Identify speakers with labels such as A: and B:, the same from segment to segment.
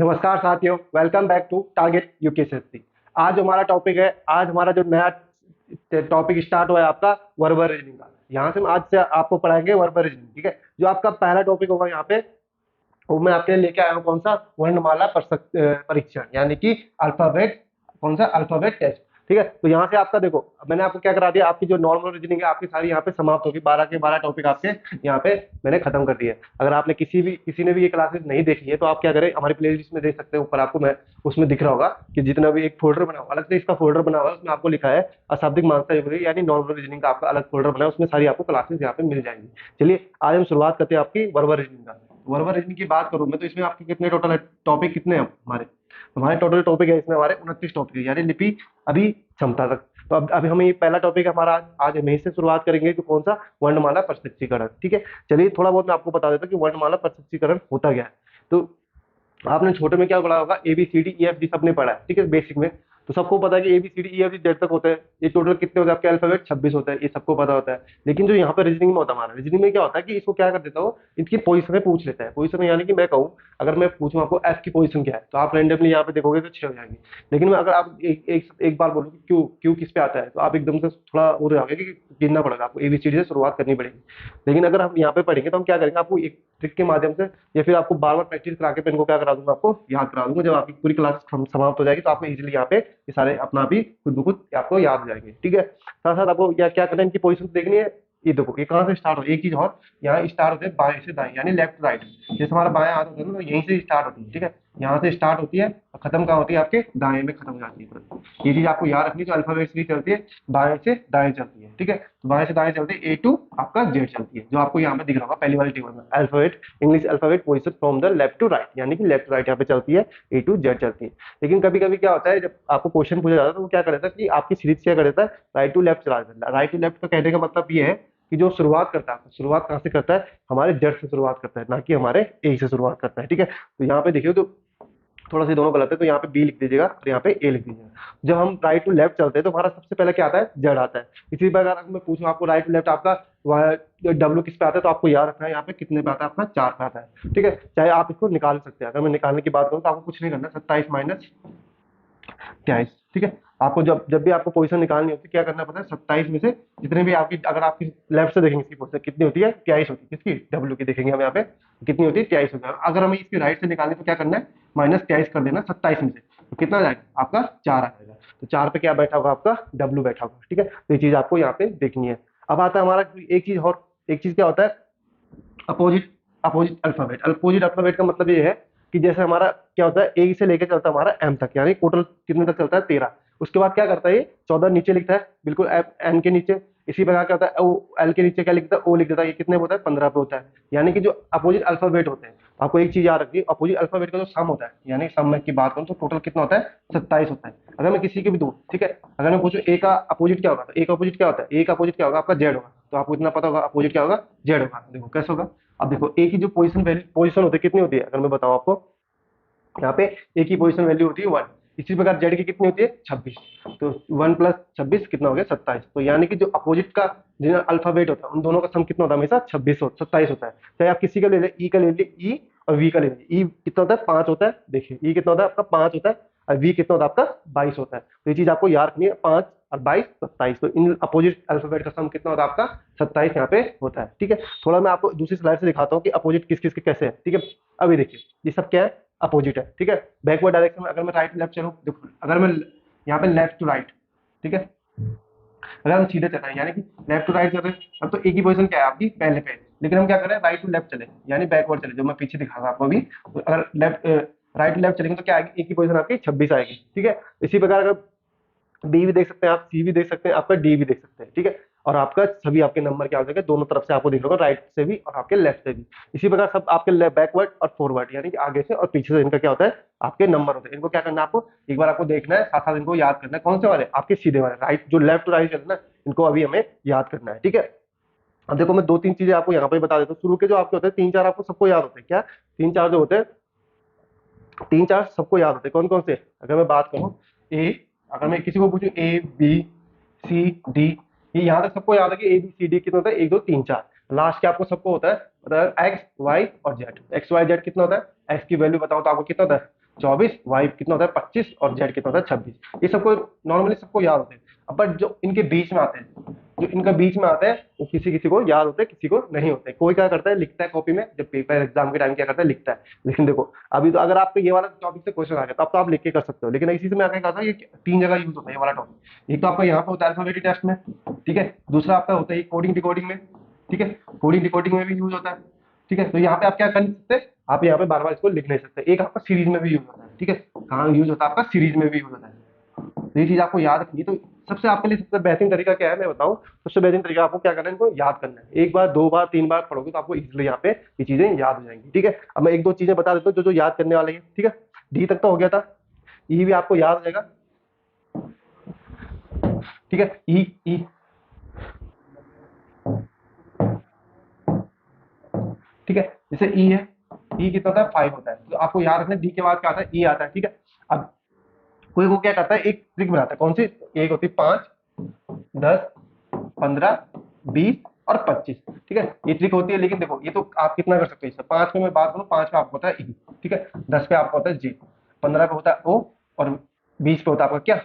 A: नमस्कार साथियों, welcome back to target UKSSC. आज हमारा टॉपिक है, आज हमारा जो नया टॉपिक स्टार्ट हुआ है आपका वर्बल रीजनिंग का। यहाँ से हम आज से आपको पढ़ाएंगे वर्बल रीजनिंग। ठीक है, जो आपका पहला टॉपिक होगा यहाँ पे, वो मैं आपके लिए लेके आया हूँ। कौन सा? वर्णमाला परीक्षण, यानी कि अल्फाबेट, कौन सा? Alphabet test. ठीक है, तो यहाँ से आपका देखो, मैंने आपको क्या करा दिया, आपकी जो नॉर्मल रीजनिंग है आपकी सारी यहाँ पे समाप्त होगी। 12 के 12 टॉपिक आपके यहाँ पे मैंने खत्म कर दिए। अगर आपने किसी ने भी ये क्लासेस नहीं देखी है तो आप क्या करें, हमारी प्ले लिस्ट में देख सकते हैं। ऊपर आपको मैं उसमें दिख रहा होगा कि जितना भी एक फोल्डर बना हुआ, अलग से इसका फोल्डर बना हुआ है, उसमें आपको लिखा है अशाब्दिक मानसा योगी, यानी नॉर्मल रीजनिंग का आपका अलग फोल्डर बना है, उसमें सारी आपको क्लासेस यहाँ पे मिल जाएंगी। चलिए आज हम शुरुआत करते हैं आपकी वर्बल रीजनिंग का। वर्बल रीजनिंग की बात करूं मैं तो इसमें आपके कितने टोटल टॉपिक कितने हैं हमारे टोटल टॉपिक है इसमें हमारे 29 टॉपिक है, यानी लिपि अभी क्षमता तक। तो अब अभी हमें ये पहला टॉपिक है हमारा, आज हम यहीं से शुरुआत करेंगे कि कौन सा? वर्णमाला प्रसस्तीकरण। ठीक है, चलिए थोड़ा बहुत मैं आपको बता देता हूँ कि वर्णमाला प्रसस्तीकरण होता क्या है। तो आपने छोटे में क्या पढ़ा होगा, ABCD EFG सबने पढ़ा है। ठीक है, बेसिक में तो सबको पता है कि ABCD EFG जेड तक होते हैं। ये टोटल कितने होते हैं आपके? अल्फाबेट 26 होता है, ये सबको पता होता है। लेकिन जो यहाँ पे रीजनिंग में होता है, हमारा रीजनिंग में क्या होता है कि इसको क्या कर देता हो, इनकी पोजिशन पूछ लेता है। पोजिशन यानी कि मैं कहूँ, अगर मैं पूछूं आपको F की पोजीशन क्या है, तो आप रैंडमली यहाँ पे देखोगे तो 6 हो जाएंगे। लेकिन मैं अगर आप एक बार बोलो कि क्यू क्यू किस पे आता है, तो आप एकदम से थोड़ा वो हो जाओगे कि गिनना पड़ेगा, आपको ABCD से शुरुआत करनी पड़ेगी। लेकिन अगर हम यहाँ पे पढ़ेंगे तो हम क्या करेंगे, आपको एक ट्रिक के माध्यम से या फिर आपको बार बार प्रैक्टिस करा के पेन को क्या करा दूंगा, आपको याद करा दूंगा। जब आपकी पूरी क्लास समाप्त हो जाएगी तो आपको इजीली यहाँ पे ये सारे अपना भी खुद ब खुद आपको याद हो जाएंगे। ठीक है, साथ साथ आपको क्या क्या करना है, इनकी पोजीशन देखनी है। ये देखो, ये कहाँ से स्टार्ट हो, एक चीज और, यहाँ स्टार्ट होते हैं बाएं से दाएं, यानी लेफ्ट राइट। जैसे हमारा बाएं हाथ होता है ना, तो यहीं से स्टार्ट होती है। ठीक है, यहाँ से स्टार्ट होती है और खत्म कहाँ होती है? आपके दाएं में खत्म हो जाती है। ये चीज आपको याद रखनी है। तो अल्फाबेट्स भी चलती है बाएं से दाएं चलती है। ठीक है, तो बाएं से दाएं चलते हैं A to आपका Z चलती है, जो आपको यहाँ पे दिख रहा होगा पहली वाली टेबल में। Alphabet, English alphabet position from the left to right, यानी कि लेफ्ट राइट यहाँ पे चलती है, A to Z चलती है। लेकिन कभी कभी क्या होता है, जब आपको क्वेश्चन पूछा जाता है तो वो क्या कर देता है कि आपकी सीरीज क्या कर देता है, राइट टू लेफ्ट चला देता है। राइट टू लेफ्ट का कहने का मतलब ये है कि जो शुरुआत करता है, शुरुआत कहाँ से करता है? हमारे जड़ से शुरुआत करता है, ना कि हमारे ए से शुरुआत करता है। ठीक है, तो यहाँ पे देखिए, तो थोड़ा सा दोनों गलत है, तो यहाँ पे बी लिख दीजिएगा और यहाँ पे ए लिख दीजिएगा। जब हम राइट टू लेफ्ट चलते हैं तो हमारा सबसे पहले क्या आता है? जेड आता है। इसी प्रकार अगर मैं पूछूं आपको राइट टू लेफ्ट आपका डब्ल्यू किस पे आता है, तो आपको याद रखना है यहाँ पे कितने पे आता है, अपना 4 पे आता है। ठीक है, चाहे आप इसको निकाल सकते हैं। अगर मैं निकालने की बात करूँ तो आपको कुछ नहीं करना, 27 माइनस 23। ठीक है, आपको जब जब भी आपको पोजीशन निकालनी होती है, क्या करना पड़ता है? 27 में से जितने भी आपकी, अगर आपकी लेफ्ट से देखेंगे इसकी पोजीशन कितनी होती है? 23 होती है। किसकी? डब्ल्यू की देखेंगे हम यहाँ पे कितनी होती है? 23 होती है। अगर हमें इसकी राइट से निकालनी तो क्या करना है? -23 कर देना 27 में से, तो कितना आ जाएगा? आपका 4 आ जाएगा। तो 4 पे क्या बैठा होगा? आपका डब्ल्यू बैठा होगा। ठीक है, तो ये चीज आपको यहाँ पे देखनी है। अब आता है हमारा एक चीज और, एक चीज क्या होता है? Opposite opposite alphabet. Opposite alphabet का मतलब ये है कि जैसे हमारा क्या होता है, ए से लेकर चलता है हमारा एम तक, यानी टोटल कितने तक चलता है? 13। उसके बाद क्या करता है ये? 14 नीचे लिखता है, बिल्कुल एन के नीचे। इसी प्रकार क्या होता है, ओ एल के नीचे क्या लिखता है? ओ लिख देता है। ये कितने पे होता है? 15 पे होता है। यानी कि जो अपोजिट अल्फाबेट होते हैं, आपको एक चीज याद रखिए, अपोजिट अल्फाबेट का जो सम होता है, यानी सम में की बात करूं तो टोटल कितना होता है? 27 होता है। अगर मैं किसी के भी दूं, ठीक है, अगर मैं पूछूं ए का अपोजिट क्या होगा, तो ए का अपोजिट क्या होता है? ए का अपोजिट क्या होगा? आपका जेड होगा। तो आपको इतना पता होगा अपोजिट क्या होगा? जेड होगा। देखो कैसे होगा। अब देखो, ए की जो पोजीशन होती है कितनी होती है, अगर मैं बताऊं आपको, यहाँ पे ए की पोजीशन वैल्यू होती है 1। इसी प्रकार जेड की कितनी होती है? 26। तो 1 + 26 कितना हो गया? 27। तो यानी कि जो अपोजिट का जो अल्फाबेट होता है, उन दोनों का सम कितना होता है? हमेशा 27 होता है। चाहे आप किसी का ले लें, ई का ले लें, ई और वी का ले लें। ई कितना होता है? 5 होता है। देखिए ई कितना होता है आपका? 5 होता है। और वी कितना होता है आपका? 22 होता है। तो ये चीज आपको याद रखनी है, 5 और 22 27। तो इन अपोजिट अल्फाबेट का सम कितना होता है आपका? 27 यहाँ पे होता है। ठीक है, थोड़ा मैं आपको दूसरी स्लाइड से दिखाता हूँ कि अपोजिट किस किस के कैसे है। ठीक है, अभी देखिए ये सब क्या है? अपोजिट है। ठीक है, बैकवर्ड डायरेक्शन में अगर मैं राइट लेफ्ट चलूँ, देखो अगर मैं यहाँ पे लेफ्ट टू राइट, ठीक है, अगर हम सीधे चल रहे हैं यानी कि लेफ्ट टू राइट चल रहे हैं, अब तो एक ही पोजीशन क्या है आपकी? पहले पे। लेकिन हम क्या करें? राइट टू लेफ्ट चले, यानी बैकवर्ड चले, जो मैं पीछे दिखा रहा आपको अभी। तो अगर राइट टू लेफ्ट चलेंगे तो क्या आएगी? एक ही पोजीशन आपकी 26 आएगी। ठीक है, इसी प्रकार अगर बी भी देख सकते हैं आप, सी भी देख सकते हैं, आपका डी भी देख सकते हैं। ठीक है, और आपका सभी आपके नंबर क्या हो जाएगा? दोनों तरफ से आपको दिख रहा होगा, राइट से भी और आपके लेफ्ट से भी। इसी प्रकार सब आपके बैकवर्ड और फॉरवर्ड, यानी कि आगे से और पीछे से इनका क्या होता है? आपके नंबर होते हैं। इनको क्या करना है आपको? एक बार आपको देखना है, साथ साथ इनको याद करना है। कौन से वाले? आपके सीधे वाले, राइट जो लेफ्ट टू राइट चलते हैं ना, इनको अभी हमें याद करना है। ठीक है, अब देखो मैं 2-3 चीजें आपको यहाँ पे बता देता हूँ। शुरू के जो आपके होते हैं 3-4 आपको सबको याद होते हैं। क्या 3-4 जो होते हैं? 3-4 सबको याद होते हैं। कौन कौन से? अगर मैं बात करूँ ए, अगर मैं किसी को पूछूं ABCD, ये यहाँ तक सबको याद है कि ABCD कितना होता है? 1 2 3 4। लास्ट के आपको सबको होता है मतलब X Y और Z। XY Z कितना होता है? X की वैल्यू बताओ तो आपको कितना होता है? 24, वाई कितना होता है 25 और जेड कितना होता है 26। ये सबको नॉर्मली सबको याद होते हैं। अब बट जो इनके बीच में आते हैं, जो इनका बीच में आता है वो किसी किसी को याद होते हैं, किसी को नहीं होते। कोई क्या करता है लिखता है कॉपी में, जब पेपर एग्जाम के टाइम क्या करता है लिखता है। लेकिन देखो अभी तो अगर आपको ये वाला टॉपिक से क्वेश्चन आ गया तो अब तो आप लिख के कर सकते हो, लेकिन इसी से मैं आगे कहता हूँ ये 3 जगह यूज होता है ये वाला टॉपिक। एक तो आपका यहाँ पे होता है अल्फाबेटिक टेस्ट में, ठीक है। दूसरा आपका होता है कोडिंग डिकोडिंग में, ठीक है। कोडिंग डिकोडिंग में भी यूज होता है, ठीक है। तो यहाँ पे आप क्या कर नहीं सकते, आप यहाँ पे बार बार इसको लिख नहीं सकते। एक आपका सीरीज में भी यूज होता है, ठीक है। कहाँ यूज होता है आपका सीरीज में भी यूज होता है। तो ये चीज आपको याद रखनी है। तो सबसे आपके लिए सबसे बेहतरीन तरीका क्या है मैं बताऊं, सबसे बेहतरीन तरीका आपको क्या करना है, इनको याद करना है। एक बार, दो बार, 3 बार पढ़ोगे तो आपको इजीली यहाँ पे ये चीजें याद हो जाएंगी, ठीक है। अब मैं एक दो चीजें बता देता हूँ जो जो याद करने वाले हैं, ठीक है। डी तक तो हो गया था, ई भी आपको याद हो जाएगा, ठीक है। ई ई ठीक है। जैसे ई है, ई कितना होता है 5 होता है, तो आपको याद रखना डी के बाद क्या आता है, ई आता है, ठीक है। अब कोई वो क्या करता है एक ट्रिक बनाता है, कौन सी, एक होती है 5, 10, 15, 20 और 25, ठीक है। ये ट्रिक होती है। लेकिन देखो ये तो आप कितना कर सकते हो इससे, 5 में मैं बात करूँ, 5 पे आपको होता है ई, ठीक है। 10 पे आपको होता है जी, 15 पे होता है ओ, और 20 पे होता है आपका क्या,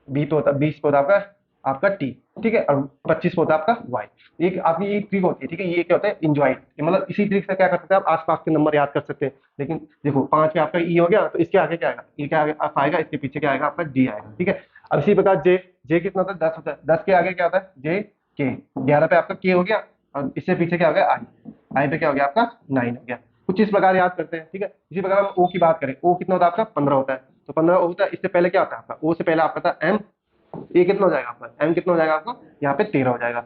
A: बी पे होता है, 20 पे होता है आपका आपका टी, ठीक है। और 25 पे होता है आपका वाई। एक आपकी ये ट्रिक होती है, ठीक है। ये क्या होता है इंजॉय, मतलब इसी ट्रिक से क्या कर सकते हैं आप आसपास के नंबर याद कर सकते हैं। लेकिन देखो 5 पे आपका ई हो गया, तो इसके आगे क्या आएगा, ई क्या आएगा, इसके पीछे क्या आएगा आपका डी आएगा, ठीक है। अब इसी प्रकार जे, जे कितना होता है 10 होता है, 10 के आगे क्या होता है जे के, 11 पे आपका के हो गया, और इससे पीछे क्या हो गया आई, आई पे क्या हो गया आपका 9 हो गया। कुछ इस प्रकार याद करते हैं, ठीक है। इसी प्रकार हम ओ की बात करें, ओ कितना होता है आपका 15 होता है, तो 15 होता है। इससे पहले क्या होता है आपका, ओ से पहले आपका था एम, ये कितना हो जाएगा आपका, एम कितना हो जाएगा आपका यहाँ पे 13 हो जाएगा,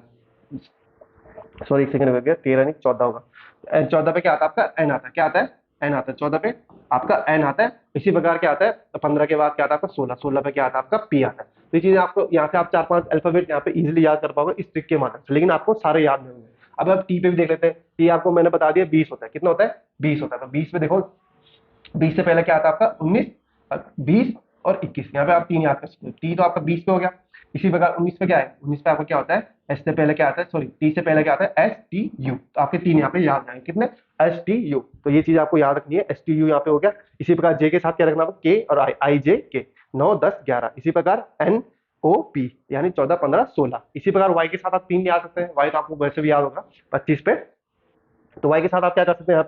A: सॉरी एक सेकंड हो गया, 13 नहीं 14 होगा। 14 पे क्या आता है आपका एन आता है, क्या आता है एन आता है, 14 पे आपका एन आता है। इसी प्रकार क्या आता है 15 के बाद क्या आता है आपका 16, 16 पे क्या आता है आपका पी आता है। तो ये चीजें आपको यहाँ से आप 4-5 अल्फाबेट यहाँ पे इजीली याद कर पाओगे इस ट्रिक के माध्यम से, लेकिन आपको सारे याद नहीं होंगे। अब आप टी पे भी देख लेते हैं, टी आपको मैंने बता दिया 20 होता है, कितना होता है 20 होता है। तो 20 पे देखो, 20 से पहले क्या आता है आपका 19, 20 और 21, यहाँ पे आप 3 याद कर सकते हो। टी तो आपका 20 पे हो गया। इसी प्रकार 19 पे क्या है, 19 पे आपका क्या होता है, एस से पहले क्या आता है, सॉरी टी से पहले क्या आता है एस टी यू, तो आपके 3 यहाँ पे याद आएंगे, कितने एस टी यू। तो ये चीज आपको याद रखनी है, एस टी यू यहाँ पे हो गया। इसी प्रकार जे के साथ क्या रखना, के और आई, आई जे के 9, 10, 11। इसी प्रकार एन ओ पी यानी 14, 15, 16। इसी प्रकार वाई के साथ आप 3 याद सकते हैं, वाई तो आपको वैसे भी याद होगा 25 पे। तो वाई के साथ आप क्या कर सकते हैं,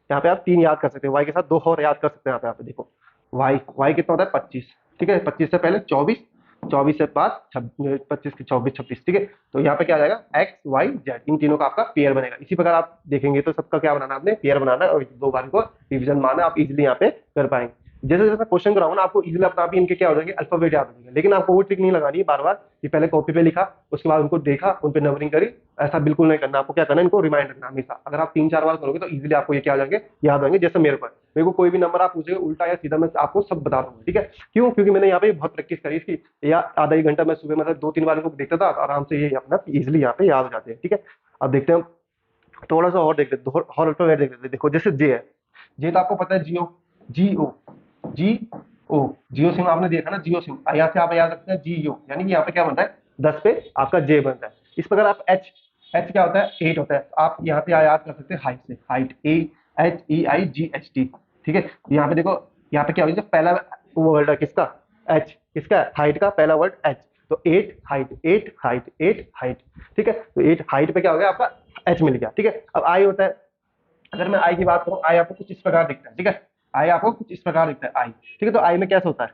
A: यहाँ पे आप 3 याद कर सकते हैं, वाई के साथ 2 और याद कर सकते हैं। यहाँ पे देखो वाई, वाई कितना होता है 25, ठीक है। 25 से पहले 24, 24 से बाद 25 के 24, 26, ठीक है। तो यहाँ पे क्या आ जाएगा एक्स वाई जेड, इन तीनों का आपका पेयर बनेगा। इसी प्रकार आप देखेंगे तो सबका क्या बनाना, आपने पेयर बनाना है और 2 बार को रिविजन मारना, आप इजिली यहाँ पे कर पाएंगे। जैसे जैसे क्वेश्चन कराऊंगा ना आपको इजिली अपना आप इनके क्या हो जाएंगे अल्फाबेट याद हो जाएंगे। लेकिन आपको वो ट्रिक नहीं लगानी है बार बार कि पहले कॉपी पे लिखा उसके बाद उनको देखा उन पे नंबरिंग करी, ऐसा बिल्कुल नहीं करना। आपको क्या करना है, इनको रिमाइंड रखना हमेशा। अगर आप 3-4 बार करोगे तो इजीली आपको ये क्या हो जाएंगे याद होंगे। जैसे मेरे को कोई भी नंबर आप पूछेंगे उल्टा या सीधा, मैं आपको सब बता दूंगा, ठीक है। क्यों, क्योंकि मैंने यहाँ पे बहुत प्रैक्टिस करी इसकी, या आधा 1 घंटा मैं सुबह मतलब 2-3 बार इनको देखता था, आराम से ये अपना इजिली यहाँ पे याद हो जाते हैं, ठीक है। अब देखते हैं थोड़ा सा और देख लेते हैं, और अल्फाबेट देख लेते हैं। देखो जैसे जे है, जे तो आपको पता है जियो, जी ओ, जी ओ, जियो सिम आपने देखा ना, जियो सिम, यहाँ से आप याद रखते हैं जियो, यानी कि यहाँ पे क्या बनता है 10 पे आपका जे बनता है। इस प्रकार आप एच, एच क्या होता है 8 होता है, आप यहाँ पे याद कर सकते हैं हाइट से, height A H E I ji H T, ठीक है। यहाँ पे देखो, यहाँ पे क्या हो, पहला वर्ड है किसका, एच, किसका हाइट का पहला वर्ड एच, तो 8 हाइट, 8 हाइट, 8 हाइट, ठीक है। तो 8 हाइट पे क्या हो गया आपका एच मिल गया, ठीक है। अब आई होता है, अगर मैं आई की बात करूं, आई आपको कुछ इस प्रकार दिखता है, ठीक है। आई आपको कुछ इस प्रकार दिखता है आई, ठीक है। तो आई में कैसे होता है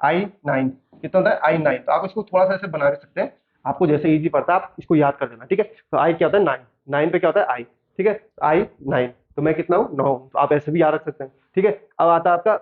A: आई 9, कितना होता है आई 9। तो आप इसको थोड़ा सा ऐसे बना के सकते हैं, आपको जैसे इजी पड़ता है आप इसको याद कर देना, ठीक है। तो आई क्या होता है 9, 9 पे क्या होता है आई, ठीक है। आई 9, तो मैं कितना हूँ 9, तो आप ऐसे भी याद रख सकते हैं, ठीक है। अब आता है आपका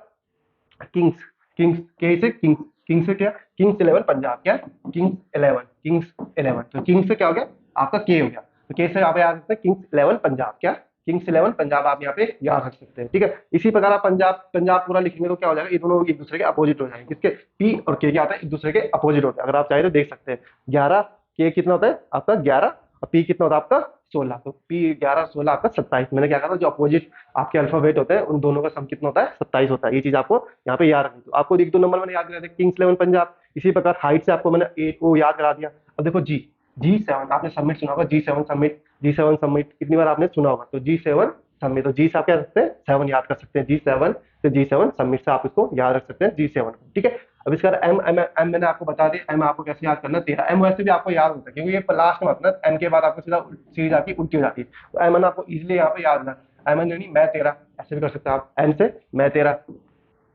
A: किंग्स, किंग्स के से किंग्स, किंग्स से क्या, किंग्स 11 पंजाब, क्या किंग्स 11, किंग्स 11। तो किंग्स से क्या हो गया आपका के हो गया, तो के से आप याद रखते हैं किंग्स 11 पंजाब, क्या किंग्स 11 पंजाब, आप यहाँ पे याद रख सकते हैं, ठीक है। इसी प्रकार आप पंजाब, पंजाब पूरा लिखेंगे तो क्या हो जाएगा, ये दोनों एक दूसरे के अपोजिट हो जाएंगे, किसके, पी और के क्या होता है एक दूसरे के अपोजिट होते हैं। अगर आप चाहे तो देख सकते हैं 11 के कितना होता है आपका 11, और पी कितना होता है आपका 16, तो पी 11 16 आपका 27। मैंने क्या कहा, जो अपोजिट आपके अल्फाबेट होते हैं उन दोनों का सम कितना होता है 27 होता है। ये चीज आपको यहाँ पे याद रखनी। तो आपको 1-2 नंबर मैंने याद करा दिया, किंग्स 11 पंजाब। इसी प्रकार हाइट से आपको मैंने 8 वो याद करा दिया। अब देखो जी, G7 आपने सबमिट सुना होगा, G7 सबमिट, G7 सबमिट कितनी बार आपने सुना होगा, तो G7 सबमिट, तो जी से आप क्या रखते हैं 7 याद कर सकते हैं, G7 से G7, सबमिट से आप इसको याद रख सकते हैं G7 को, ठीक है। अब इसका एम एम एम मैंने आपको बता दिया, एम आपको कैसे याद करना है 13। एम वैसे भी आपको याद होता है क्योंकि ये लास्ट में आता है ना, एम के बाद आपको सीधा सीरीज आती है, उल्टी हो जाती है, तो एम एन आपको इजिली यहाँ पे याद ना, एम एन यानी मैं तेरा, ऐसे भी कर सकते हैं आप, एम से मैं तेरा,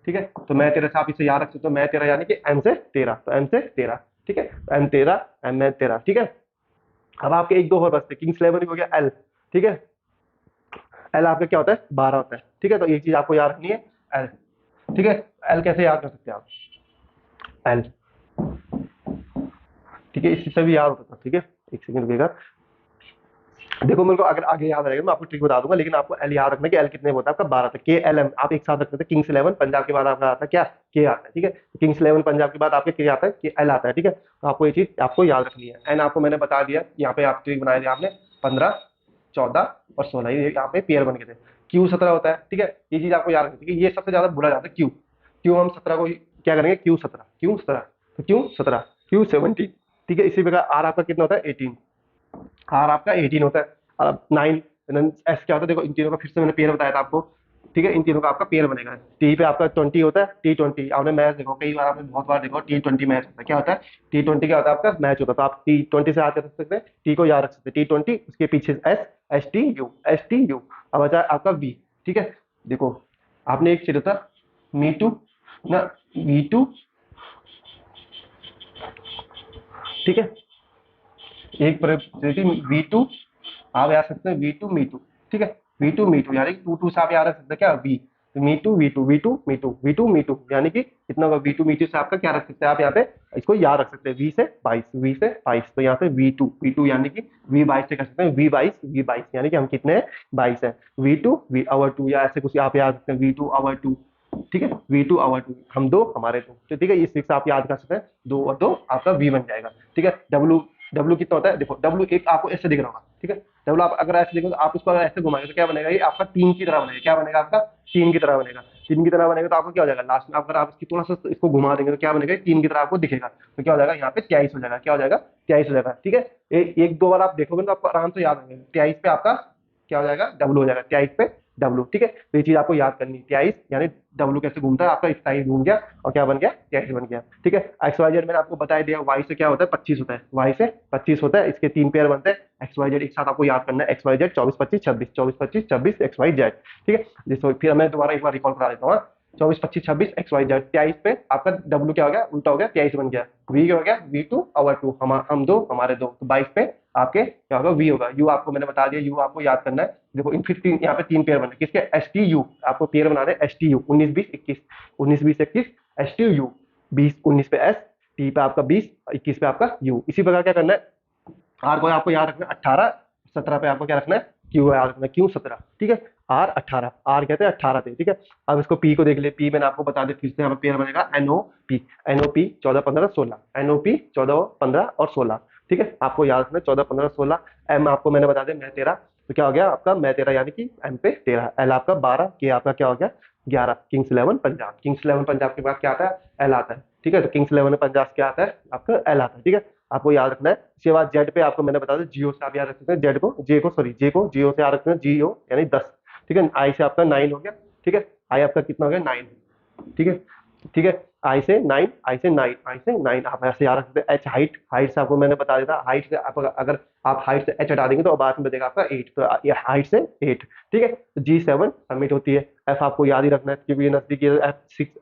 A: ठीक है। तो मैं तेरा से आप इसे याद रख सकते हो, मैं तेरा यानी कि एम से 13, तो एम से 13, ठीक है। एम 13, एम में 13, ठीक है। अब आपके एक दो और बचते, किंग्स 11 हो गया एल, ठीक है। एल आपका क्या होता है 12 होता है, ठीक है। तो एक चीज आपको याद रखनी है एल, ठीक है। एल कैसे याद कर सकते हैं आप, एल, ठीक है, इससे भी याद होता था, ठीक है। एक सेकंड रुकिएगा, देखो मेरे को अगर आगे याद रहेगा मैं आपको ट्रिक बता दूंगा, लेकिन आपको एल याद रखना कि एल कितने होता है आपका 12 तक, के एल एम आप एक साथ रखते थे। किंग्स 11 पंजाब के बाद आपका आता है क्या, के आता है, ठीक है। किंग्स 11 पंजाब के बाद आपके के आता है, के एल आता है, ठीक है। तो आपको ये चीज आपको याद रखनी है। एन आपको मैंने बता दिया, यहाँ पे आप ट्रिक बनाए थे आपने 15, 14 और 16, ये यहाँ पे पेयर बन गए थे। क्यू 17 होता है, ठीक है। ये चीज आपको याद रखनी है, ये सबसे ज्यादा बुरा जाता है क्यू, क्यू हम 17 को क्या करेंगे, क्यू 17, क्यू 17, तो क्यू 17, क्यू 17, ठीक है। इसी प्रकार आर आपका कितना होता है 18, आर आपका 18 होता है। और 9 एस क्या होता है, देखो इन तीनों का फिर से मैंने पेयर बताया था आपको, ठीक है। इन तीनों का आपका पेयर बनेगा। टी पे आपका 20 होता है, T20 आपने मैच देखो कई बार, आपने बहुत बार देखो T20 मैच होता है, क्या होता है T20 क्या होता है आपका मैच होता है। तो आप T20 से याद कर सकते हैं, टी को याद रख सकते हैं T20, उसके पीछे S, S T U, S T U. अब बचा आपका वी, ठीक है। देखो आपने एक चाहिए था मी टू ना, वी टू, ठीक है। एक वी टू, आप याद सकते हैं वी टू मी टू, ठीक है। वी टू मी टू यानी टू टू से आप याद रख सकते हैं क्या, V, me two V two, V two me two, V two me two, यानी कि कितना होगा वी टू मी टू से आपका क्या रख सकते हैं आप यहाँ पे, इसको याद रख सकते हैं वी से 22, वी से 22, तो यहाँ पे वी टू यानी कि वी 22 से कर सकते हैं वी 22 यानी कि हम कितने हैं 22 है। V two V our two, या ऐसे कुछ आप याद सकते हैं वी टू आवर टू, ठीक है। वी टू आवर टू, हम दो हमारे दो, तो ठीक है। ये सिक्स आप याद कर सकते हैं, दो और दो आपका वी बन जाएगा, ठीक है। डब्लू, डब्लू कितना होता है, देखो डब्लू एक आपको ऐसे दिख रहा होगा, ठीक है। डब्लू आप अगर ऐसे देखो तो आप इसको अगर ऐसे घुमाएंगे तो क्या बनेगा, ये आपका तीन की तरह बनेगा, क्या बनेगा आपका तीन की तरह बनेगा। तीन की तरह बनेगा तो आपको क्या हो जाएगा लास्ट में, अगर आप इसकी थोड़ा सा इसको घुमा देंगे तो क्या बनेगा, तीन की तरह आपको दिखेगा, तो क्या हो जाएगा यहाँ पे 23 हो जाएगा, क्या हो जाएगा 23 हो जाएगा, ठीक है। एक दो बार आप देखोगे तो आपको आराम से याद आ जाएगा, 23 पे आपका क्या हो जाएगा डब्लू हो जाएगा, 23 पे डब्लू, ठीक है। तो ये चीज आपको याद करनी है, 23 यानी डब्लू कैसे घूमता है आपका, इस साइड घूम गया और क्या बन गया 23 बन गया, ठीक है। एक्स वाई जेड मैंने आपको बता दिया, वाई से क्या होता है 25 होता है, वाई से 25 होता है, इसके तीन पेयर बनते हैं। एक्स वाई जेड एक साथ आपको याद करना है, X Y Z 24 25 26, 24 25 26 X Y Z, ठीक है। जिसको फिर मैं दोबारा एक बार रिकॉल करा देता हूँ, 24 25 26 एक्स वाई जेड, 23 पे आपका डब्लू क्या हो गया उल्टा हो गया, 23 बन गया। वी क्या हो गया वी टू आवर टू, हम दो हमारे दो, तो 22 पे आपके क्या होगा वी होगा। यू आपको मैंने बता दिया, यू आपको याद करना है। देखो इन 15 यहाँ पे तीन पेयर बने किसके, एस टी यू, आपको पेयर बनाने S T U 19 20 21, 19 20 21 S T U, 20 19 पे एस, टी पे आपका 20 21 पे आपका यू। इसी प्रकार क्या करना है, आर को आपको याद रखना है 18, 17 पे आपको क्या रखना है क्यू याद रखना है, क्यू 17, ठीक है। आर 18, आर कहते हैं 18 थे, ठीक है। अब इसको पी को देख ले, पी मैंने आपको बता दिया फिर से, यहाँ पे पेयर बनेगा NO P, NO P 14 15 16, NO P 14 15 और 16, ठीक है। आपको याद रखना है 14 15 16। एम आपको मैंने बता दिया मैं तेरा, तो क्या हो गया आपका मैं तेरा यानी कि एम पे 13, एल आपका 12, के आपका क्या हो गया 11, किंग्स 11 पंजाब, किंग्स 11 पंजाब के बाद क्या आता है एल आता है, ठीक है। तो किंग्स 11 पंजाब क्या आता है आपका एल आता है, ठीक है। आपको याद रखना है। इसके बाद जेड पे आपको मैंने बता दिया, जियो से आप याद रख सकते हैं, जेड को जे को सॉरी जे को जियो से याद रखते हैं, जियो यानी 10, ठीक है। आई से आपका 9 हो गया, ठीक है। आई आपका कितना हो गया 9, ठीक है, ठीक है। आई से 9, आई से 9, आई से 9 आप ऐसे याद रख सकते हैं। एच हाइट, हाइट से आपको मैंने बता दिया था, हाइट से आप अगर आप हाइट से एच हटा देंगे तो बाद में बचेगा आपका 8, तो ये हाइट से 8, ठीक है। तो G7 सबमिट होती है। एफ आपको याद ही रखना है क्योंकि ये नजदीक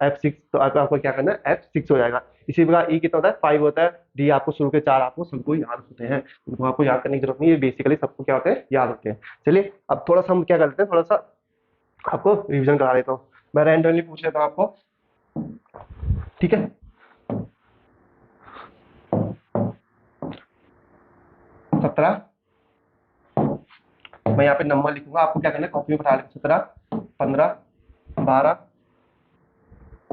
A: F6, तो आपको क्या करना है F6 हो जाएगा। इसी प्रकार ई कितना होता है 5 होता है, डी आपको शुरू के 4 आपको सबको याद होते हैं, तो आपको याद करने की जरूरत नहीं है, बेसिकली सबको क्या होते हैं याद होते हैं। चलिए अब थोड़ा सा हम क्या करते हैं, थोड़ा सा आपको रिविजन करा देता हूँ, मैं रैंडमली पूछ लेता हूँ आपको, ठीक है। 17, मैं यहाँ पे नंबर लिखूंगा, आपको क्या करना है कॉपी में बैठा लेना, 17 15 12